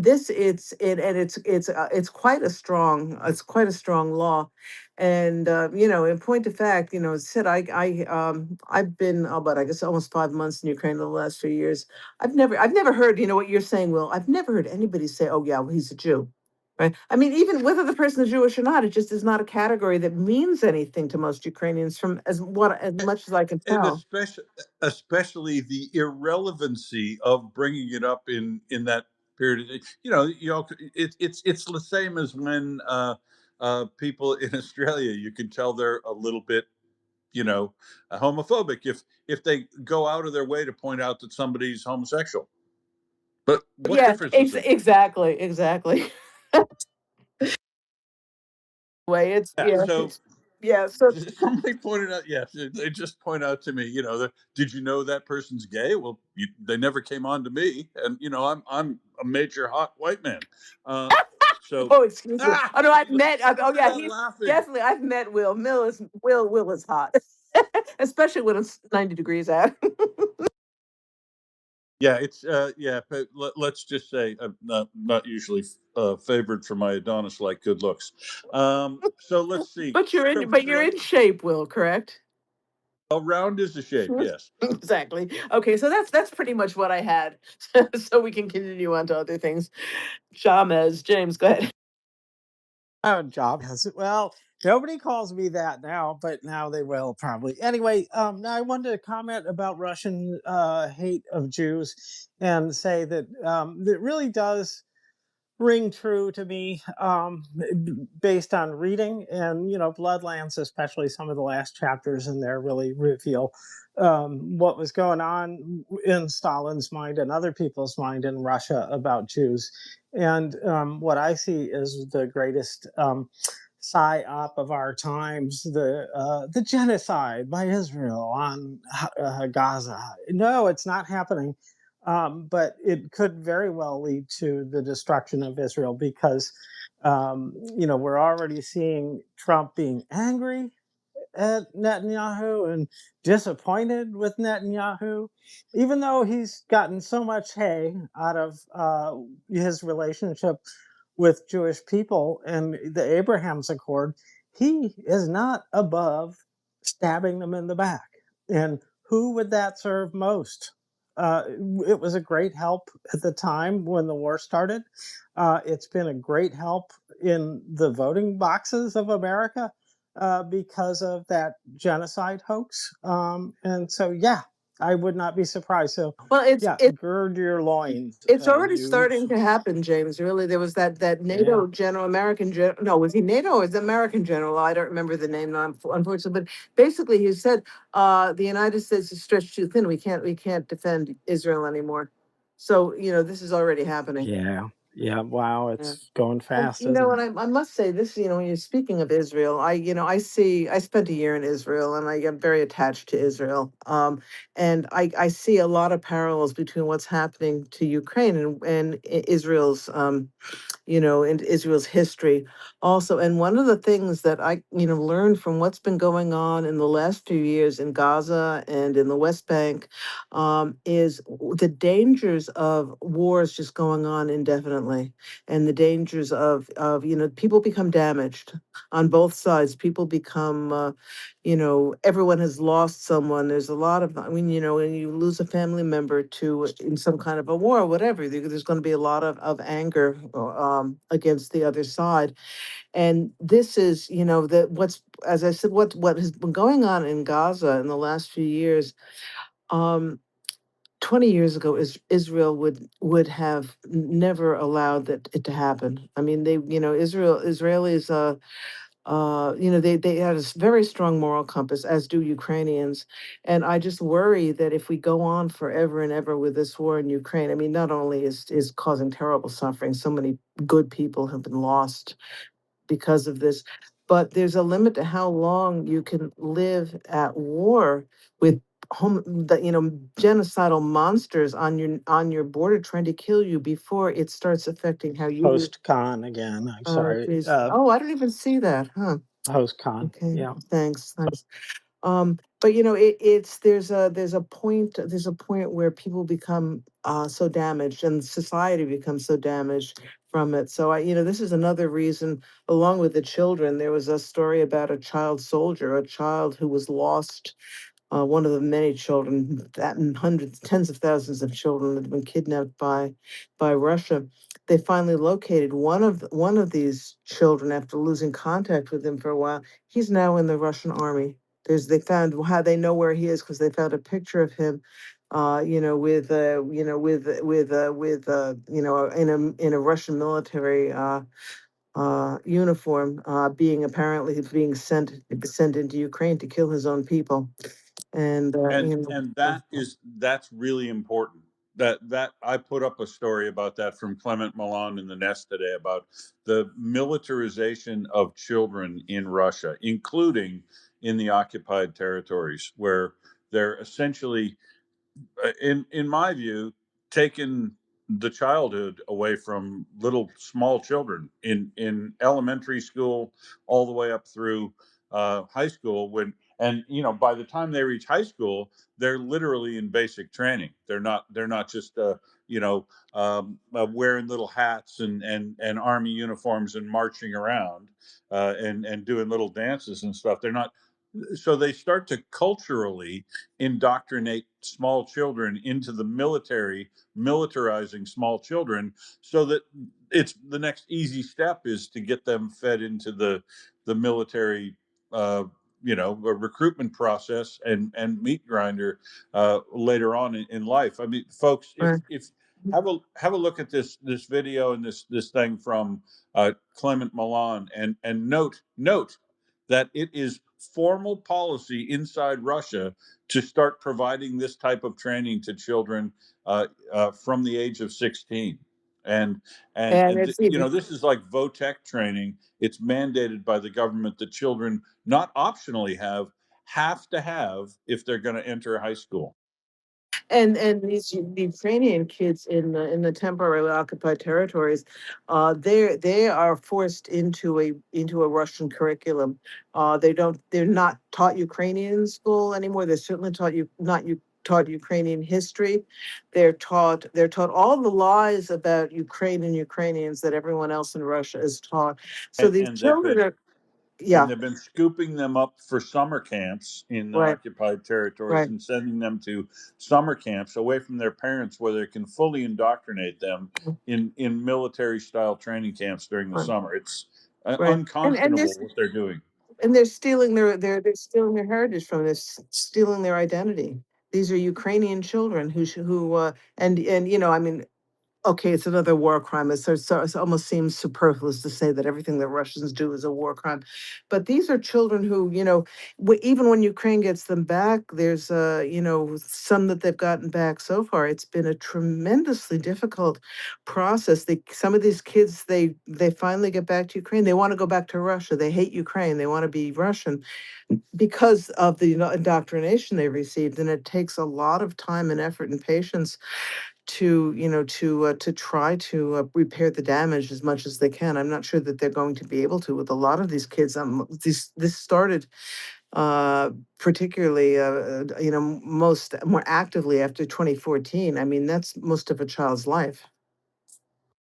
this it's quite a strong law. And in point of fact, as I said, I've been about, I guess, almost 5 months in Ukraine in the last few years. I've never heard, what you're saying, Will. I've never heard anybody say, "Oh yeah, well, he's a Jew." Right. I mean, even whether the person is Jewish or not, it just is not a category that means anything to most Ukrainians, from as much as I can And tell. especially the irrelevancy of bringing it up in that period. It's the same as when people in Australia, you can tell they're a little bit, you know homophobic if they go out of their way to point out that somebody's homosexual. But what Yeah, difference does it make? exactly. Way it's Yeah, yeah, so yeah. So somebody pointed out, yes, they just point out to me, did you know that person's gay? Well, they never came on to me, and I'm a major hot white man. uh so oh, excuse me. Oh no, I've met. Oh started yeah, out he's laughing. definitely. I've met Will. Will is hot, especially when it's 90 degrees out. Yeah, it's but let's just say I'm not usually favored for my Adonis like good looks. So let's see. But you're So in. But you're in shape, Will. Correct? A round is the shape, yes. Exactly. Okay, so that's pretty much what I had. So we can continue on to other things. James, go ahead. Oh, job has it. Well, nobody calls me that now, but now they will probably. Anyway, now I wanted to comment about Russian hate of Jews and say that it really does ring true to me, based on reading, and Bloodlands, especially some of the last chapters in there, really reveal what was going on in Stalin's mind and other people's mind in Russia about Jews. And what I see is the greatest psyop of our times, the genocide by Israel on Gaza. No, it's not happening, but it could very well lead to the destruction of Israel because, we're already seeing Trump being angry at Netanyahu and disappointed with Netanyahu, even though he's gotten so much hay out of his relationship with Jewish people and the Abraham's Accord. He is not above stabbing them in the back. And who would that serve most? It was a great help at the time when the war started. It's been a great help in the voting boxes of America because of that genocide hoax. And so, yeah, I would not be surprised. So, Well, yeah, gird your loins, it's already you. starting to happen, James. Really, there was that Yeah. NATO general, American general. No, was he NATO or was it American general? I don't remember the name now, unfortunately. But basically, he said the United States is stretched too thin. We can't defend Israel anymore. So this is already happening. Yeah. Yeah. Wow. Yeah. It's going And fast, isn't it? I must say this, when you're speaking of Israel, I spent a year in Israel and I am very attached to Israel. And I see a lot of parallels between what's happening to Ukraine and Israel's, in Israel's history also. And one of the things that I, learned from what's been going on in the last few years in Gaza and in the West Bank, is the dangers of wars just going on indefinitely, and the dangers of people become damaged on both sides. People become, everyone has lost someone. There's a lot of, when you lose a family member to in some kind of a war or whatever, there's going to be a lot of anger against the other side. And this is, what's, as I said, what has been going on in Gaza in the last few years. Um, 20 years ago, Israel would have never allowed it to happen. I mean, Israelis, they had a very strong moral compass, as do Ukrainians. And I just worry that if we go on forever and ever with this war in Ukraine, I mean, not only is causing terrible suffering, so many good people have been lost because of this, but there's a limit to how long you can live at war with genocidal monsters on your border trying to kill you before it starts affecting how you live. Host Khan again. I'm Oh, sorry. geez. Oh, I don't even see that, huh? Host Khan. Okay, Yeah. thanks. But there's a point where people become so damaged and society becomes so damaged from it. So this is another reason, along with the children. There was a story about a child soldier, a child who was lost, one of the many children, that and hundreds, tens of thousands of children that have been kidnapped by Russia. They finally located one of these children after losing contact with him for a while. He's now in the Russian army. They found how they know where he is because they found a picture of him, in a Russian military uniform, being sent into Ukraine to kill his own people. And And that's really important. That I put up a story about that from Clement Milan in the Nest today about the militarization of children in Russia, including in the occupied territories, where they're essentially, in my view, taken the childhood away from little small children in elementary school all the way up through high school. By the time they reach high school, they're literally in basic training. They're not just wearing little hats and army uniforms and marching around and doing little dances and stuff. They're not so they start to culturally indoctrinate small children into the military, militarizing small children, so that it's the next easy step is to get them fed into the military, uh, a recruitment process and meat grinder later on in life. I mean, folks, Right. if have a look at this video and this thing from Clement Milan, and note that it is formal policy inside Russia to start providing this type of training to children from the age of 16. And And it's even this is like VOTEC training. It's mandated by the government that children not optionally have to have if they're going to enter high school. and the Ukrainian kids in the temporarily occupied territories, they are forced into a Russian curriculum. They're not taught Ukrainian in school anymore. They're certainly taught Ukrainian history. They're taught all the lies about Ukraine and Ukrainians that everyone else in Russia is taught. So And, these and they've children been are, yeah, they've been scooping them up for summer camps in the right, occupied territories right, and sending them to summer camps away from their parents, where they can fully indoctrinate them in military style training camps during the right, summer. It's right. And unconscionable what they're doing. they're stealing they're stealing their heritage from this, stealing their identity. These are Ukrainian children and I mean, okay, it's another war crime. It almost seems superfluous to say that everything that Russians do is a war crime. But these are children who, even when Ukraine gets them back, there's, some that they've gotten back so far. It's been a tremendously difficult process. Some of these kids, they finally get back to Ukraine. They want to go back to Russia. They hate Ukraine. They want to be Russian because of the indoctrination they received. And it takes a lot of time and effort and patience to try to repair the damage as much as they can. I'm not sure that they're going to be able to with a lot of these kids. This started particularly, most more actively after 2014. I mean, that's most of a child's life.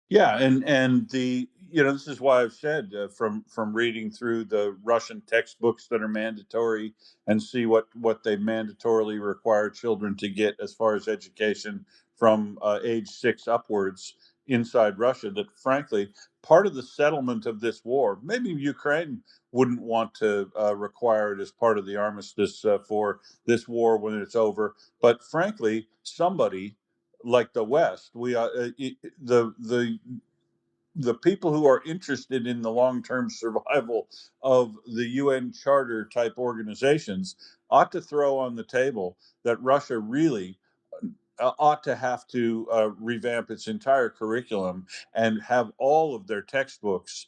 Yeah, and this is why I've said, from reading through the Russian textbooks that are mandatory and see what they mandatorily require children to get as far as education from age 6 upwards inside Russia, that frankly part of the settlement of this war, maybe Ukraine wouldn't want to require it as part of the armistice for this war when it's over, but frankly somebody like the West, the people who are interested in the long-term survival of the UN Charter type organizations ought to throw on the table that Russia really ought to have to revamp its entire curriculum and have all of their textbooks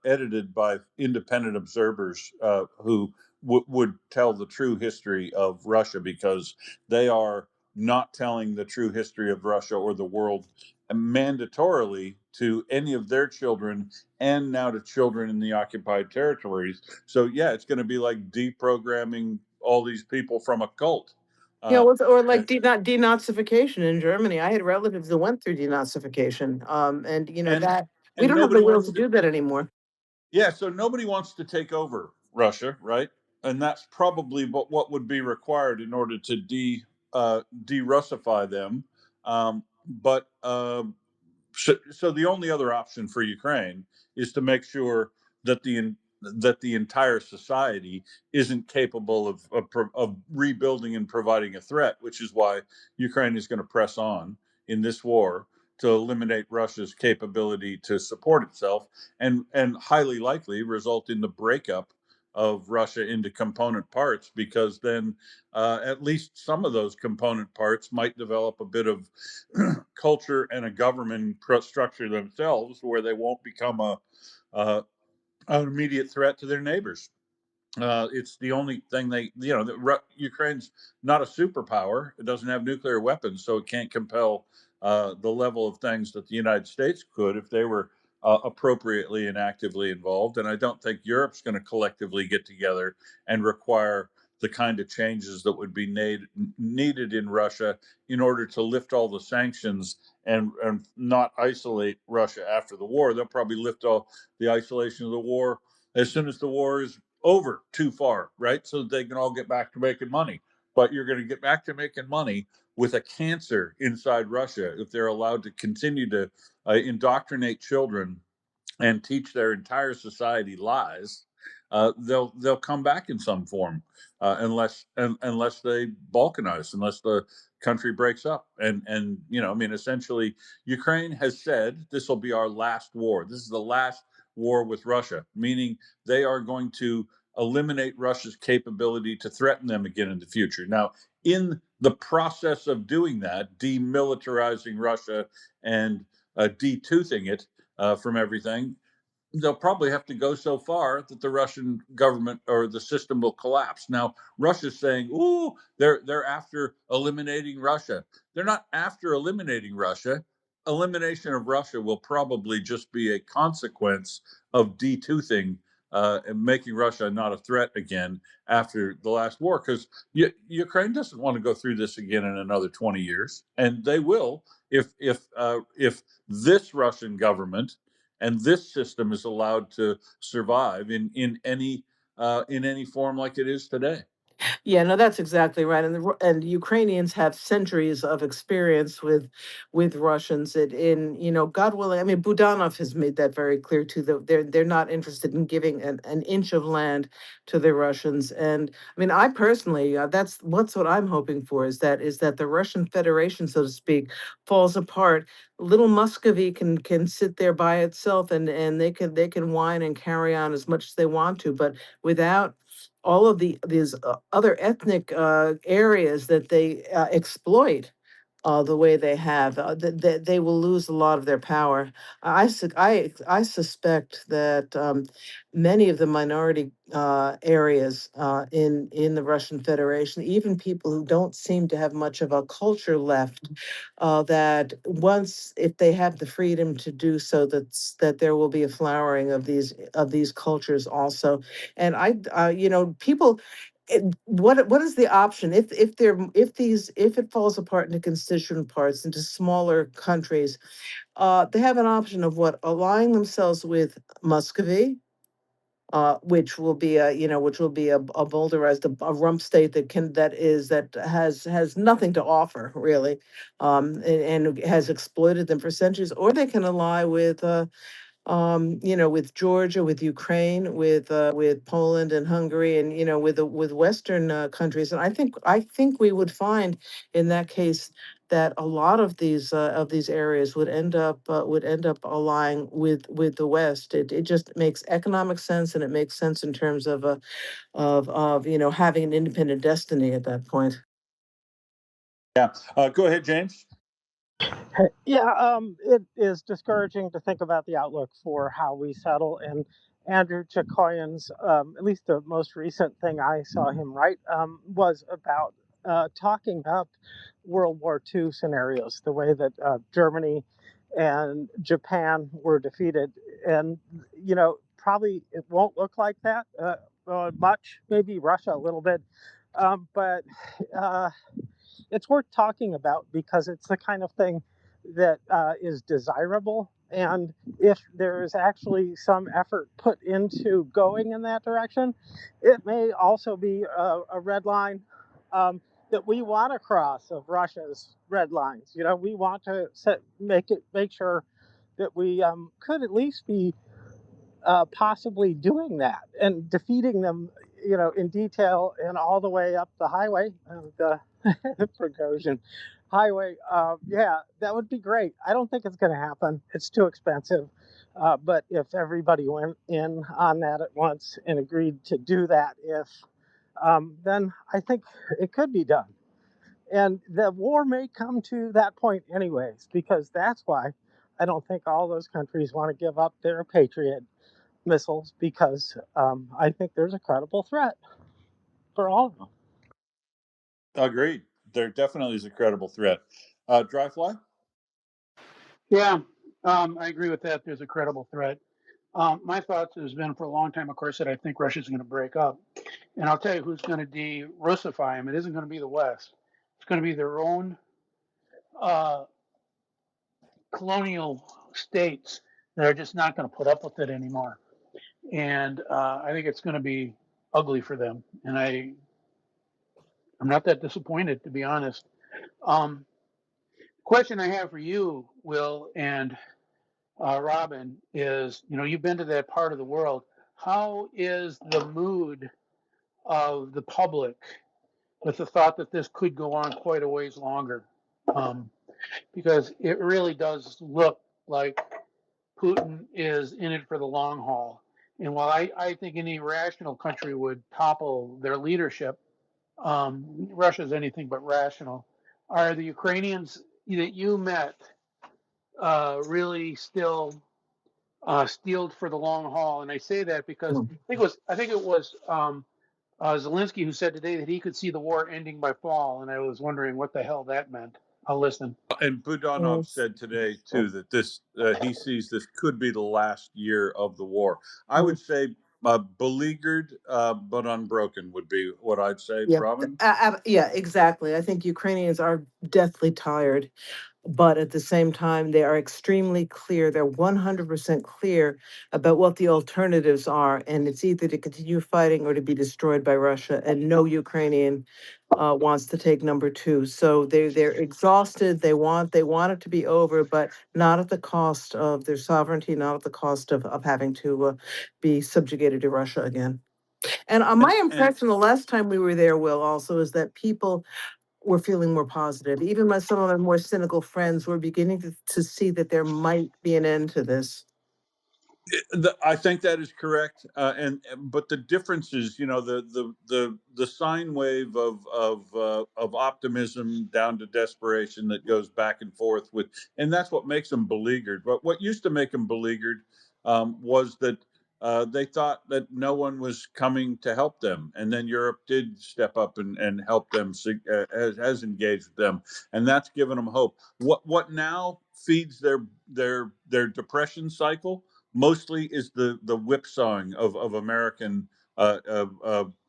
edited by independent observers who would tell the true history of Russia, because they are not telling the true history of Russia or the world mandatorily to any of their children, and now to children in the occupied territories. So yeah, it's going to be like deprogramming all these people from a cult. Uh, Or like denazification in Germany. I had relatives that went through denazification, and and that we and don't have the nobody will wants to to. do that anymore. Yeah, so nobody wants to take over Russia, right? And that's probably what would be required in order to de-Russify them. But so the only other option for Ukraine is to make sure that the entire society isn't capable of rebuilding and providing a threat, which is why Ukraine is going to press on in this war to eliminate Russia's capability to support itself, and highly likely result in the breakup of Russia into component parts, because then at least some of those component parts might develop a bit of culture and a government structure themselves, where they won't become an immediate threat to their neighbors. It's the only thing Ukraine's not a superpower. It doesn't have nuclear weapons, so it can't compel the level of things that the United States could if they were appropriately and actively involved. And I don't think Europe's going to collectively get together and require the kind of changes that would be needed in Russia in order to lift all the sanctions and not isolate Russia after the war. They'll probably lift all the isolation of the war as soon as the war is over too far, right? So that they can all get back to making money. But you're going to get back to making money with a cancer inside Russia if they're allowed to continue to indoctrinate children and teach their entire society lies. They'll come back in some form unless they balkanize, unless the country breaks up. And I mean, essentially, Ukraine has said this will be our last war. This is the last war with Russia, meaning they are going to eliminate Russia's capability to threaten them again in the future. Now, in the process of doing that, demilitarizing Russia and detoothing it from everything, they'll probably have to go so far that the Russian government or the system will collapse. Now, Russia's saying, "Ooh, they're after eliminating Russia." They're not after eliminating Russia. Elimination of Russia will probably just be a consequence of detoothing and making Russia not a threat again after the last war. Because Ukraine doesn't want to go through this again in another 20 years, and they will if this Russian government and this system is allowed to survive in any form like it is today. Yeah, no, that's exactly right. And Ukrainians have centuries of experience with Russians. God willing, I mean, Budanov has made that very clear too. That they're not interested in giving an inch of land to the Russians. And I mean, I personally, that's what I'm hoping for is that the Russian Federation, so to speak, falls apart. Little Muscovy can sit there by itself, and they can whine and carry on as much as they want to, but without all of these other ethnic areas that they exploit the way they have, they will lose a lot of their power. I suspect that many of the minority areas in the Russian Federation, even people who don't seem to have much of a culture left, that once if they have the freedom to do so, that there will be a flowering of these cultures also. And people, what is the option if it falls apart into constituent parts, into smaller countries? They have an option of aligning themselves with Muscovy, which will be a boulderized, a rump state that has nothing to offer really, and has exploited them for centuries, or they can ally with Georgia, with Ukraine, with Poland and Hungary, and with Western countries. And I think we would find in that case that a lot of these areas would end up aligning with the West. It just makes economic sense, and it makes sense in terms of having an independent destiny at that point. Yeah. Go ahead, James. Yeah, it is discouraging to think about the outlook for how we settle. And Andrew Chakoyan's, at least the most recent thing I saw him write, was about talking about World War II scenarios, the way that Germany and Japan were defeated. And, probably it won't look like that much, maybe Russia a little bit. But it's worth talking about because it's the kind of thing that is desirable. And if there is actually some effort put into going in that direction, it may also be a red line that we want to cross of Russia's red lines. We want to make sure that we could at least be possibly doing that and defeating them, in detail and all the way up the highway, the Prigozhin highway. Yeah, that would be great. I don't think it's going to happen. It's too expensive. But if everybody went in on that at once and agreed to do that, then I think it could be done. And the war may come to that point anyways, because that's why I don't think all those countries want to give up their Patriot missiles, because I think there's a credible threat for all of them. Agreed. There definitely is a credible threat. Dryfly? Yeah, I agree with that. There's a credible threat. My thoughts has been for a long time, of course, that I think Russia's going to break up. And I'll tell you who's going to de-Russify them. It isn't going to be the West. It's going to be their own uh, colonial states that are just not going to put up with it anymore. And I think it's going to be ugly for them. And I'm not that disappointed, to be honest. Um, Question I have for you, Will and Robin, is, you've been to that part of the world. How is the mood of the public with the thought that this could go on quite a ways longer? Because it really does look like Putin is in it for the long haul. And while I think any rational country would topple their leadership, Russia's anything but rational. Are the Ukrainians that you met really still steeled for the long haul? And I say that because I think it was Zelensky who said today that he could see the war ending by fall, and I was wondering what the hell that meant. I'll listen. And Budanov said today too that this he sees this could be the last year of the war. I would say beleaguered but unbroken would be what I'd say, Yeah, Robin. yeah, exactly. I think Ukrainians are deathly tired, but at the same time, they are extremely clear. They're 100% clear about what the alternatives are, and it's either to continue fighting or to be destroyed by Russia. And no Ukrainian wants to take number two. So they're exhausted. They want it to be over, but not at the cost of their sovereignty, not at the cost of having to be subjugated to Russia again. And my And impression the last time we were there, Will, also is that people were feeling more positive. Even some of my more cynical friends were beginning to see that there might be an end to this. I think that is correct, and but the difference is, the sine wave of optimism down to desperation that goes back and forth with, and that's what makes them beleaguered. But what used to make them beleaguered was that they thought that no one was coming to help them, and then Europe did step up and help them, has engaged with them, and that's given them hope. What now feeds their depression cycle mostly is the whipsawing of American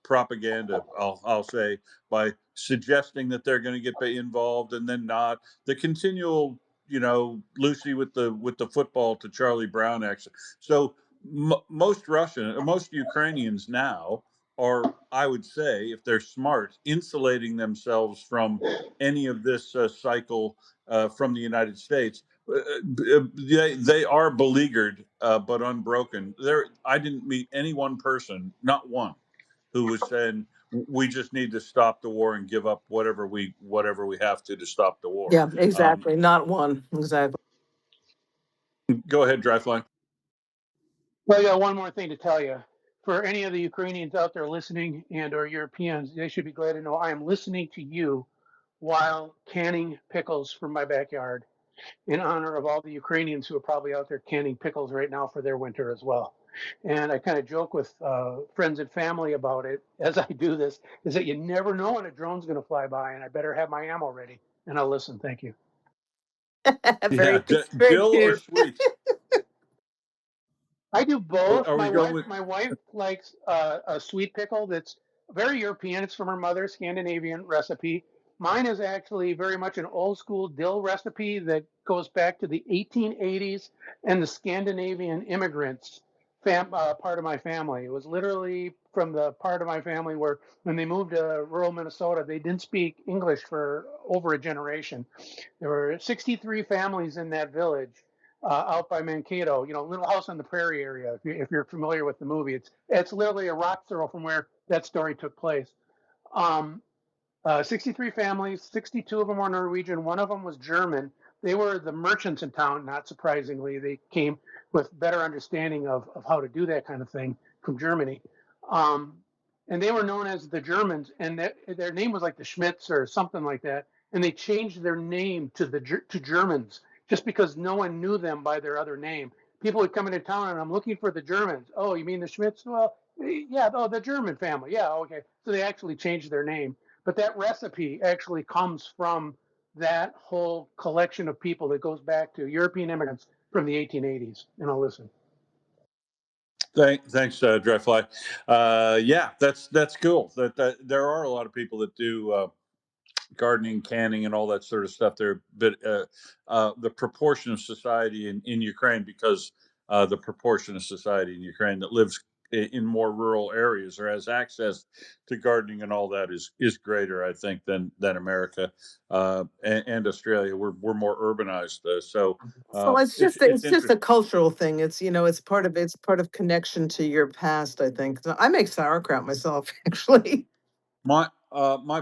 propaganda. I'll say, by suggesting that they're going to get involved and then not, the continual, Lucy with the football to Charlie Brown action. So most Ukrainians now are, I would say, if they're smart, insulating themselves from any of this cycle from the United States. They are beleaguered, but unbroken. I didn't meet any one person, not one, who was saying we just need to stop the war and give up whatever we have to stop the war. Yeah, exactly. Not one. Exactly. Go ahead, Dryfly. Well, I got one more thing to tell you. For any of the Ukrainians out there listening and/or Europeans, they should be glad to know I am listening to you while canning pickles from my backyard, in honor of all the Ukrainians who are probably out there canning pickles right now for their winter as well. And I kind of joke with friends and family about it as I do this, is that you never know when a drone's going to fly by, and I better have my ammo ready. And I'll listen. Thank you. Yeah, Very dill or cute. sweet? I do both. Are we going with? My wife likes a sweet pickle that's very European. It's from her mother's Scandinavian recipe. Mine is actually very much an old school dill recipe that goes back to the 1880s and the Scandinavian immigrants part of my family. It was literally from the part of my family where when they moved to rural Minnesota, they didn't speak English for over a generation. There were 63 families in that village out by Mankato, Little House on the Prairie area. If you're familiar with the movie, it's literally a rock throw from where that story took place. Um, 63 families, 62 of them were Norwegian, one of them was German. They were the merchants in town, not surprisingly. They came with better understanding of how to do that kind of thing from Germany. Um, and they were known as the Germans, and their name was like the Schmitz or something like that. And they changed their name to Germans just because no one knew them by their other name. People would come into town and I'm looking for the Germans. Oh, you mean the Schmitz? Well, yeah, oh, the German family. Yeah, okay. So they actually changed their name. But that recipe actually comes from that whole collection of people that goes back to European immigrants from the 1880s. And I'll listen. Thanks, Dryfly. Yeah, that's cool. That there are a lot of people that do gardening, canning, and all that sort of stuff. They're the proportion of society in Ukraine, because the proportion of society in Ukraine that lives in more rural areas, or has access to gardening and all that is greater, I think, than America and Australia. We're more urbanized, so Well, it's it's just a interesting. cultural thing. It's it's part of connection to your past, I think. So I make sauerkraut myself, actually. My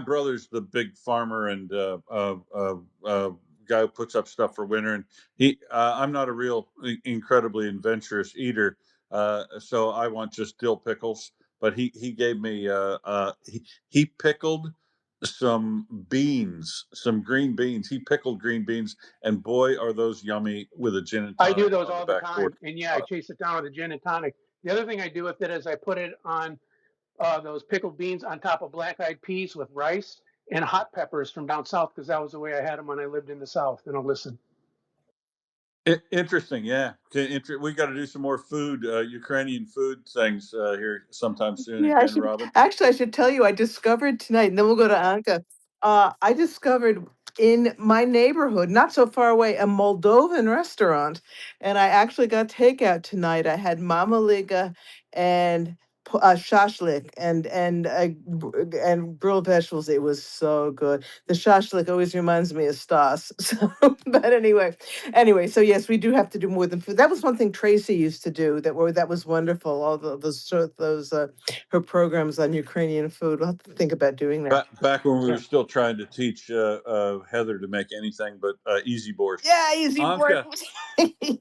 brother's the big farmer and guy who puts up stuff for winter, and I'm not a real incredibly adventurous eater, so I want just dill pickles. But he gave me he pickled some beans, some green beans. He pickled green beans, and boy, are those yummy with a gin and I do tonic those on the all the back porch. time, and yeah, I chase it down with a gin and tonic. The other thing I do with it is I put it on those pickled beans on top of black-eyed peas with rice and hot peppers from down south because that was the way I had them when I lived in the south. And I'll listen. Interesting, yeah. We got to do some more food, Ukrainian food things here sometime soon Yeah, I again, should Robin. actually I should tell you I discovered tonight, and then we'll go to Anka. I discovered in my neighborhood, not so far away, a Moldovan restaurant, and I actually got takeout tonight. I had mama liga and shashlik and grilled vegetables. It was so good. The shashlik always reminds me of Stas. So, but anyway, so yes, we do have to do more than food. That was one thing Tracy used to do that was wonderful. All those her programs on Ukrainian food. We'll have to think about doing that. Back when we were Yeah. still trying to teach Heather to make anything but easy borscht. Yeah, easy work. Anka,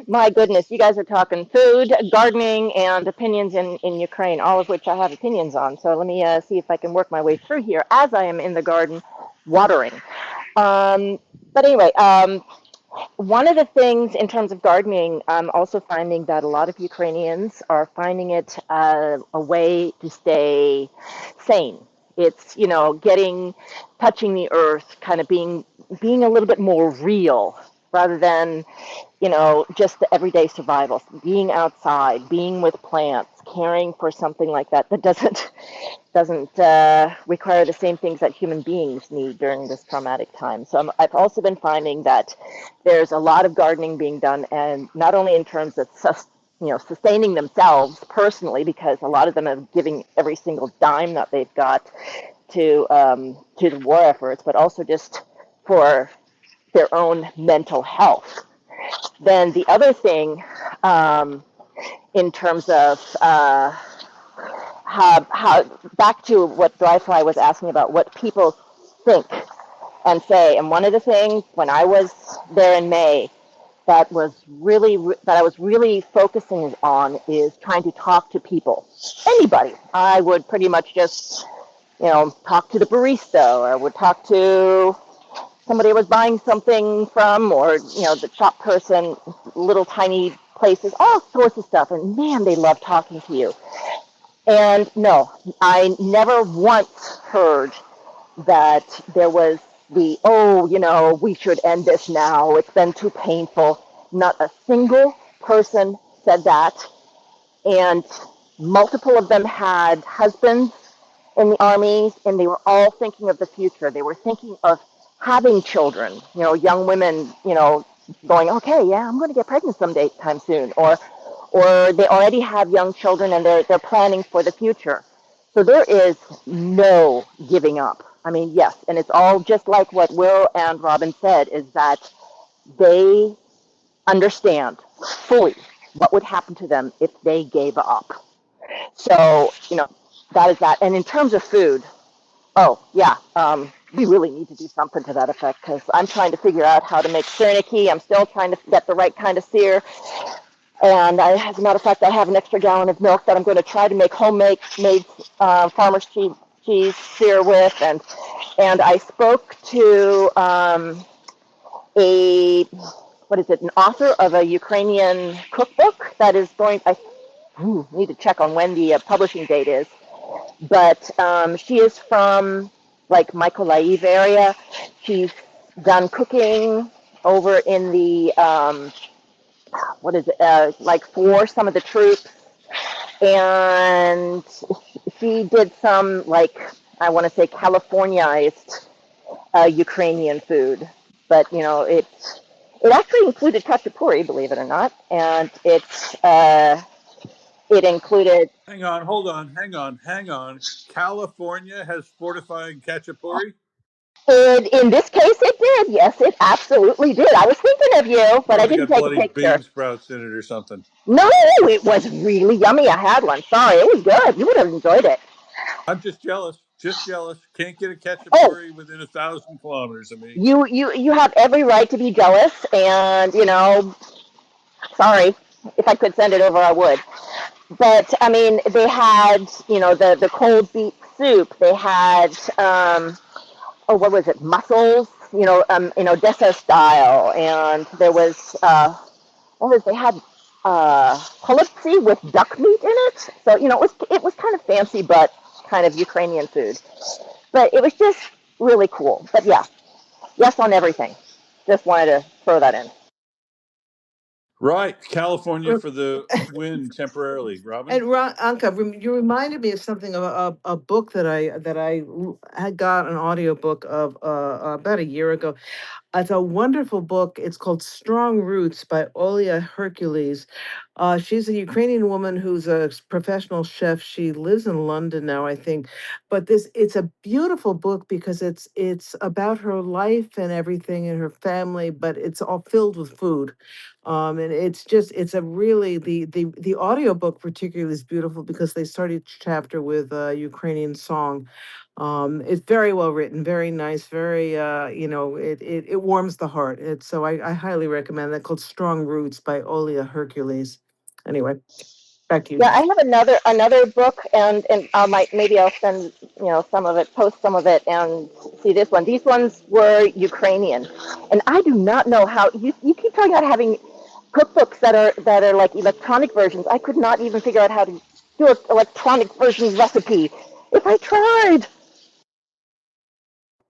My goodness, you guys are talking food, gardening, and opinions in Ukraine, all of which I have opinions on. So let me see if I can work my way through here as I am in the garden watering. But anyway, one of the things in terms of gardening, I'm also finding that a lot of Ukrainians are finding it a way to stay sane. It's, touching the earth, kind of being a little bit more real rather than, just the everyday survival, being outside, being with plants, caring for something like that that doesn't require the same things that human beings need during this traumatic time. So I've also been finding that there's a lot of gardening being done, and not only in terms of sustaining themselves personally, because a lot of them are giving every single dime that they've got to the war efforts, but also just for their own mental health. Then the other thing, in terms of how back to what Dryfly was asking about, what people think and say. And one of the things when I was there in May that I was really focusing on is trying to talk to people, anybody. I would pretty much just talk to the barista, or I would talk to somebody I was buying something from, or the shop person, little tiny places, all sorts of stuff. And man, they love talking to you. And no, I never once heard that there was we should end this now. It's been too painful. Not a single person said that. And multiple of them had husbands in the army, and they were all thinking of the future. They were thinking of having children, young women, going, okay, yeah, I'm going to get pregnant someday time soon, or they already have young children and they're planning for the future. So there is no giving up. I mean, yes, and it's all just like what Will and Robin said, is that they understand fully what would happen to them if they gave up. So, that is that. And in terms of food, oh, yeah, we really need to do something to that effect, because I'm trying to figure out how to make syrniki. I'm still trying to get the right kind of sear. And as a matter of fact, I have an extra gallon of milk that I'm going to try to make homemade farmer's cheese sear with. And I spoke to an author of a Ukrainian cookbook that is I need to check on when the publishing date is. But she is from like Mykolaiv area. She's done cooking over in the like for some of the troops, and she did some, like, I want to say Californiaized Ukrainian food, but it actually included khachapuri, believe it or not, and it's It included, Hang on, hold on, hang on. California has fortifying khachapuri? in this case, it did. Yes, it absolutely did. I was thinking of you, but I Probably didn't got take a bloody picture. bean sprouts in it or something. No, it was really yummy. I had one. Sorry, it was good. You would have enjoyed it. I'm just jealous. Just jealous. Can't get a Oh, khachapuri within 1,000 kilometers of me. you have every right to be jealous, and sorry. If I could send it over, I would. But I mean, they had the cold beef soup. They had what was it, mussels? In Odessa style, and there was what was they had holubtsi with duck meat in it. So it was kind of fancy, but kind of Ukrainian food. But it was just really cool. But yeah, yes on everything. Just wanted to throw that in. Right. California for the win temporarily. Robin? And Anka, you reminded me of something of a book that I had got an audiobook of about a year ago. It's a wonderful book. It's called Strong Roots by Olya Hercules. She's a Ukrainian woman who's a professional chef. She lives in London now, I think. But it's a beautiful book because it's about her life and everything and her family, but it's all filled with food. And it's a really the audiobook particularly is beautiful because they start each chapter with a Ukrainian song. It's very well written, very nice, very it warms the heart. I highly recommend that, called Strong Roots by Olya Hercules. Anyway, back to you, Yeah, I Jen. have another book, and I might maybe I'll send some of it, post some of it, and see this one. These ones were Ukrainian, and I do not know how you keep talking about having cookbooks that are like electronic versions. I could not even figure out how to do an electronic version recipe if I tried.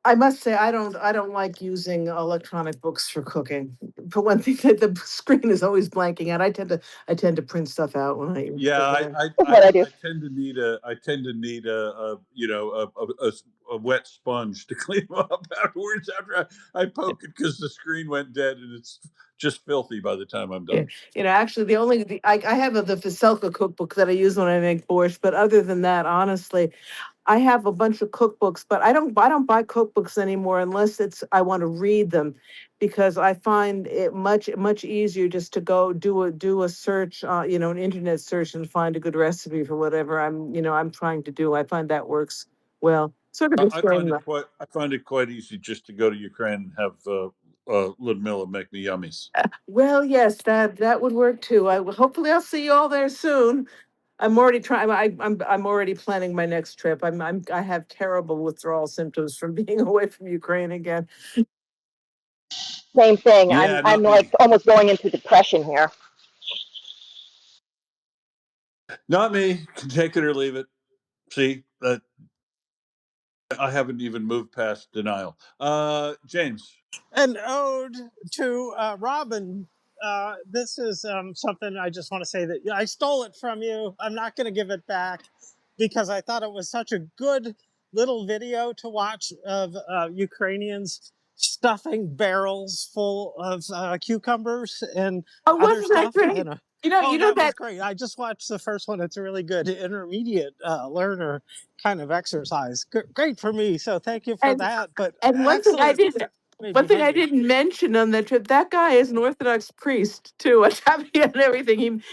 I must say I don't like using electronic books for cooking. For one thing, the screen is always blanking out. I tend to print stuff out when I use Yeah, it. That's what I do. I tend to need a a wet sponge to clean them up afterwards after I poke it because the screen went dead and it's just filthy by the time I'm Yeah, done. actually, I have the Veselka cookbook that I use when I make borscht, but other than that, honestly, I have a bunch of cookbooks, but I don't buy cookbooks anymore unless I want to read them, because I find it much easier just to go do a search, an internet search, and find a good recipe for whatever I'm trying to do. I find that works well. Sort of the same. I find it quite easy just to go to Ukraine and have Ludmilla make me yummies. Well, yes, that would work too. Hopefully I'll see you all there soon. I'm already trying. I'm already planning my next trip. I have terrible withdrawal symptoms from being away from Ukraine again. Same thing. I'm Yeah, I'm not like me. almost going into depression here. Not me. Can take it or leave it. See, I haven't even moved past denial. James. An ode to Robin. This is something I just want to say that I stole it from you. I'm not going to give it back because I thought it was such a good little video to watch of Ukrainians stuffing barrels full of cucumbers and Oh, other wasn't that stuff. great? And You oh, know that was that. great. I just watched the first one. It's a really good intermediate learner kind of exercise. Great for me. So thank you for And that. But and excellent. Made one me thing I hungry. didn't mention on that trip, that guy is an Orthodox priest too. I mean, and everything.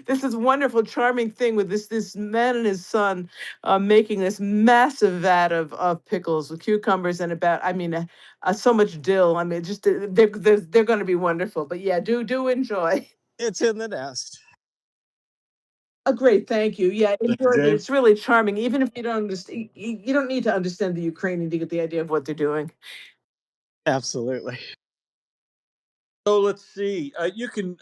This is wonderful, charming thing with this man and his son making this massive vat of pickles with cucumbers and so much dill. I mean, just they're going to be wonderful. But yeah, do enjoy. It's in the nest. A great, thank you. Yeah, Thank you, enjoy it. James. It's really charming. Even if you don't understand, you don't need to understand the Ukrainian to get the idea of what they're doing. Absolutely. So let's see. You can.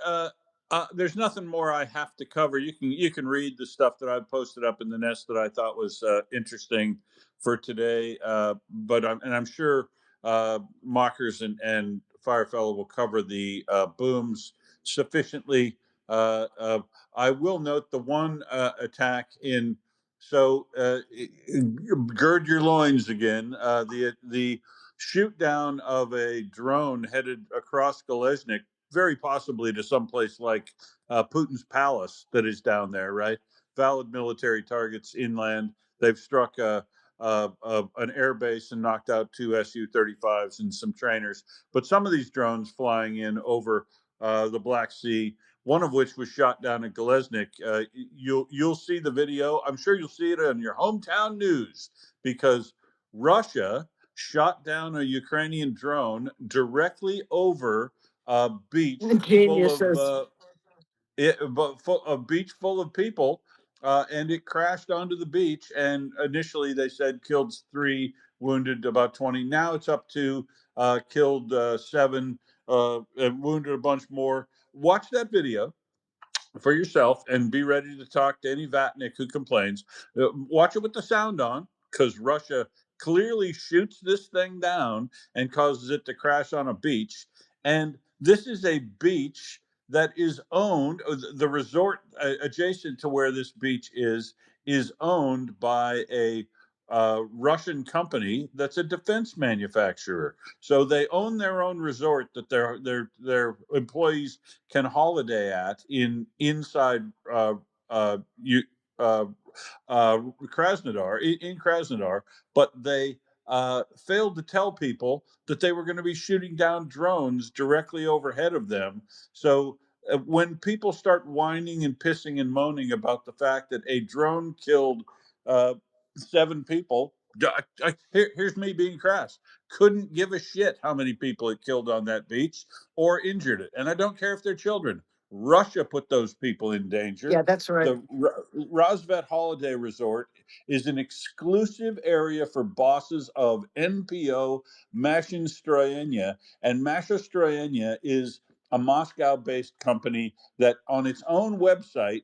There's nothing more I have to cover. You can read the stuff that I posted up in the nest that I thought was interesting for today. I'm sure Mockers and Firefellow will cover the booms sufficiently. Uh, uh, I will note the one attack in. So gird your loins again. The shoot down of a drone headed across Galeznik very possibly to someplace like Putin's palace that is down there, right? Valid military targets inland. They've struck an air base and knocked out 2 Su-35s and some trainers. But some of these drones flying in over the Black Sea, one of which was shot down at Galeznik. You'll see the video. I'm sure you'll see it on your hometown news because Russia shot down a Ukrainian drone directly over a beach full of Geniuses. a beach full of people, and it crashed onto the beach. And initially, they said killed 3, wounded about 20. Now it's up to killed 7, and wounded a bunch more. Watch that video for yourself and be ready to talk to any Vatnik who complains. Watch it with the sound on because Russia clearly shoots this thing down and causes it to crash on a beach. And this is a beach that is owned, the resort adjacent to where this beach is owned by a Russian company that's a defense manufacturer. So they own their own resort that their employees can holiday at inside you Krasnodar in Krasnodar, but they failed to tell people that they were going to be shooting down drones directly overhead of them. So when people start whining and pissing and moaning about the fact that a drone killed uh, 7 people, here's me being crass. Couldn't give a shit how many people it killed on that beach or injured it. And I don't care if they're children. Russia put those people in danger. Yeah, that's right. The Rassvet Holiday Resort is an exclusive area for bosses of NPO Mashinstroyenia. And Mashinstroyenia is a Moscow-based company that on its own website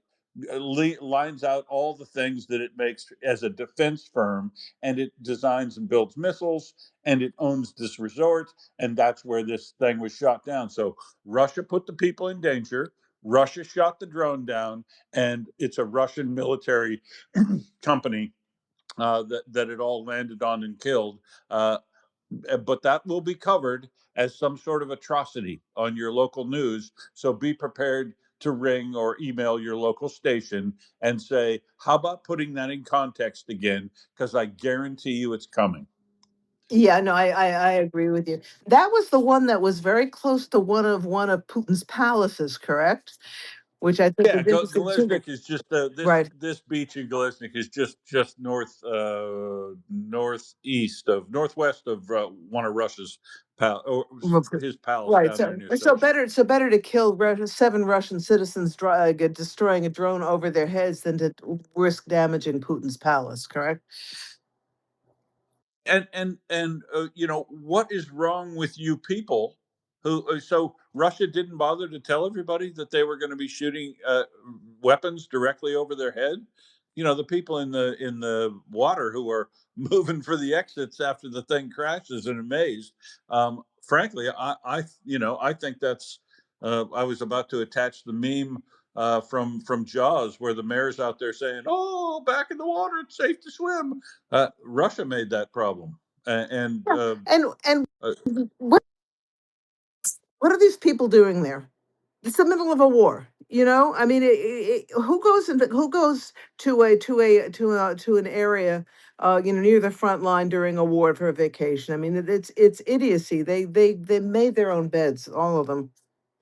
lines out all the things that it makes as a defense firm, and it designs and builds missiles, and it owns this resort, and that's where this thing was shot down. So Russia put the people in danger. Russia shot the drone down, and it's a Russian military company that it all landed on and killed. But that will be covered as some sort of atrocity on your local news. So be prepared to ring or email your local station and say, how about putting that in context again? Because I guarantee you it's coming. Yeah, no, I agree with you. That was the one that was very close to one of Putin's palaces, correct? Which I think Yeah, is interesting too. Galeznik is just Right. this beach in Galeznik is just northwest of one of Russia's his palace Right. down there So, near so Sochi. better, to kill 7 Russian citizens destroying a drone over their heads than to risk damaging Putin's palace. Correct. And what is wrong with you people who so Russia didn't bother to tell everybody that they were going to be shooting weapons directly over their head. The people in the water who are moving for the exits after the thing crashes and amazed. Frankly, I think that's I was about to attach the meme from Jaws where the mayor's out there saying, "Oh, back in the water, it's safe to swim." Russia made that problem, and Yeah. And what what are these people doing there? It's the middle of a war. I mean, who goes to an area, near the front line during a war for a vacation? I mean, it's idiocy. They made their own beds, all of them.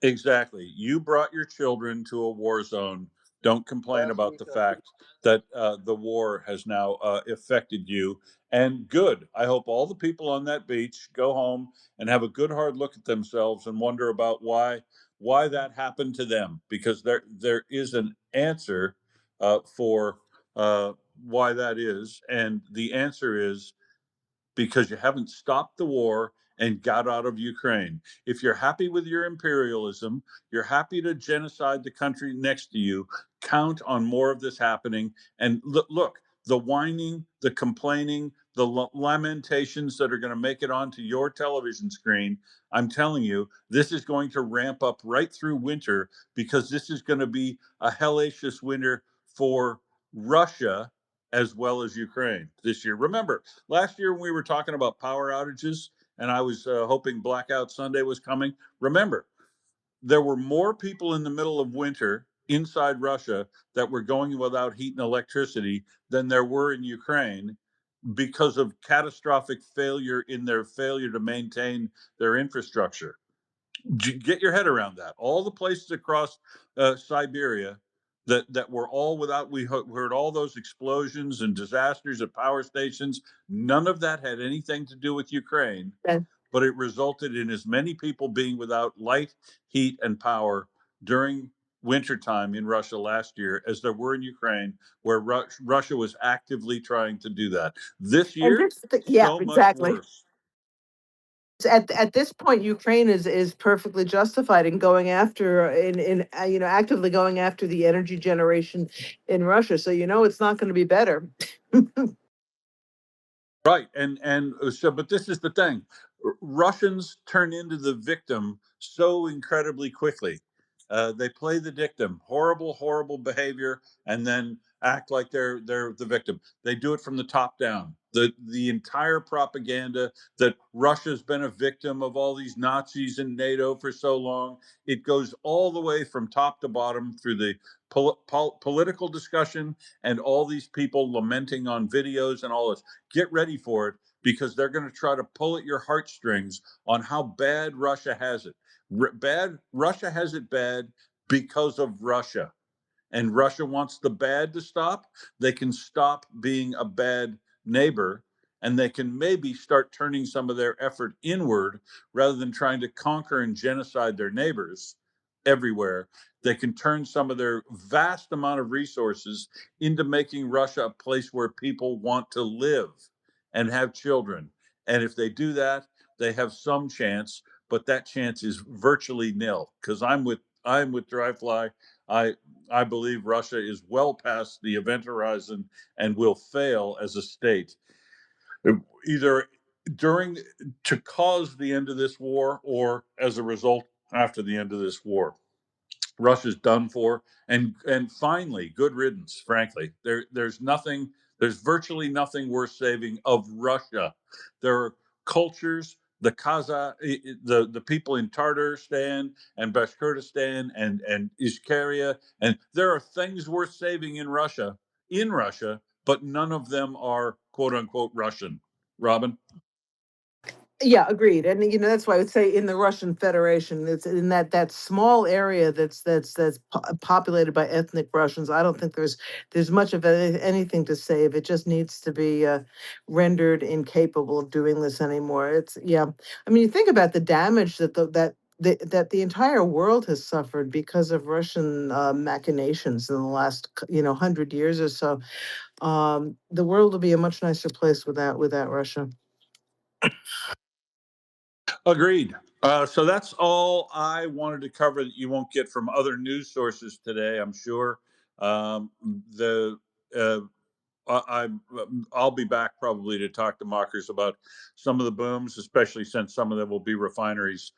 exactly. You brought your children to a war zone. Don't complain about the fact that the war has now affected you. And good. I hope all the people on that beach go home and have a good hard look at themselves and wonder about why that happened to them. Because there is an answer for why that is, and the answer is because you haven't stopped the war and got out of Ukraine. If you're happy with your imperialism, you're happy to genocide the country next to you, count on more of this happening. And look, the whining, the complaining, the lamentations that are going to make it onto your television screen, I'm telling you, this is going to ramp up right through winter because this is going to be a hellacious winter for Russia as well as Ukraine this year. Remember, last year when we were talking about power outages and I was hoping Blackout Sunday was coming, remember, there were more people in the middle of winter inside Russia that were going without heat and electricity than there were in Ukraine because of catastrophic failure in their failure to maintain their infrastructure. Get your head around that. All the places across Siberia that were all without, we heard all those explosions and disasters at power stations. None of that had anything to do with Ukraine, but it resulted in as many people being without light, heat, and power during wintertime in Russia last year as there were in Ukraine, where Russia was actively trying to do that. This And year, yeah, so much exactly. worse. At this point, Ukraine is perfectly justified in going after actively going after the energy generation in Russia. So it's not going to be better. Right, and so, but this is the thing: Russians turn into the victim so incredibly quickly. They play the victim, horrible, horrible behavior, and then act like they're the victim. They do it from the top down. The entire propaganda that Russia's been a victim of all these Nazis and NATO for so long, it goes all the way from top to bottom through the political discussion and all these people lamenting on videos and all this. Get ready for it, because they're going to try to pull at your heartstrings on how bad Russia has it. Russia has it bad because of Russia, and Russia wants the bad to stop. They can stop being a bad neighbor, and they can maybe start turning some of their effort inward rather than trying to conquer and genocide their neighbors everywhere. They can turn some of their vast amount of resources into making Russia a place where people want to live and have children. And if they do that, they have some chance, but that chance is virtually nil. Because I'm with Dryfly. I believe Russia is well past the event horizon and will fail as a state, either during to cause the end of this war or as a result after the end of this war. Russia's done for, and finally, good riddance. Frankly, there's virtually nothing worth saving of Russia. There are cultures, the Kazakh, the people in Tatarstan and Bashkortostan and Ishkaria, and there are things worth saving in Russia, but none of them are quote unquote Russian. Robin. Yeah, agreed. And that's why I would say in the Russian Federation, it's in that small area that's populated by ethnic Russians. I don't think there's much of anything to save. It just needs to be rendered incapable of doing this anymore. It's yeah. I mean, you think about the damage that the entire world has suffered because of Russian machinations in the last 100 years or so. The world will be a much nicer place without Russia. Agreed. So that's all I wanted to cover that you won't get from other news sources today, I'm sure. The uh, I'll be back probably to talk to mockers about some of the booms, especially since some of them will be refineries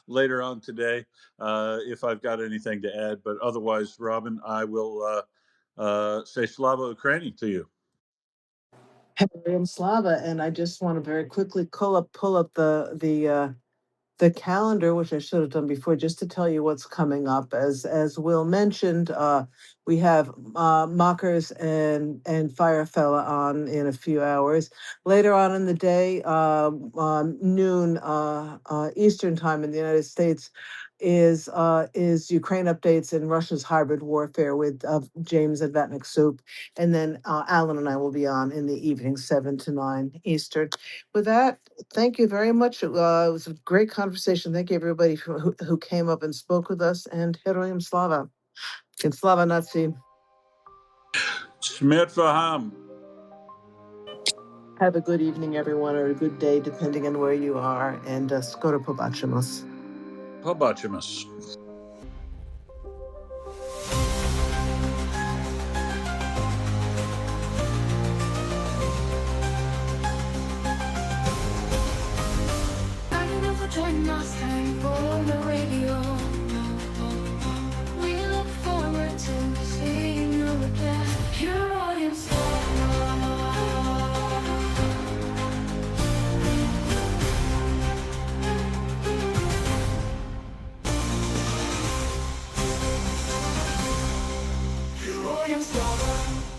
later on today, if I've got anything to add. But otherwise, Robin, I will say Slava Ukraini to you. Heroin Slava, and I just want to very quickly pull up the calendar, which I should have done before, just to tell you what's coming up. As Will mentioned, we have Mockers and Firefella on in a few hours. Later on in the day, noon Eastern time in the United States, is Ukraine updates and Russia's hybrid warfare with James and Vatnik Soup, and then Alan and I will be on in the evening, 7 to 9 Eastern. With that, thank you very much. It was a great conversation. Thank you, everybody who came up and spoke with us. And Heroyam Slava. And Slava Nazi. Smit Faham. Have a good evening, everyone, or a good day, depending on where you are. And skoro pobačimos. Pobačimus. Join us on the radio. We look forward to seeing you again. Your audience. Ukrainian saga.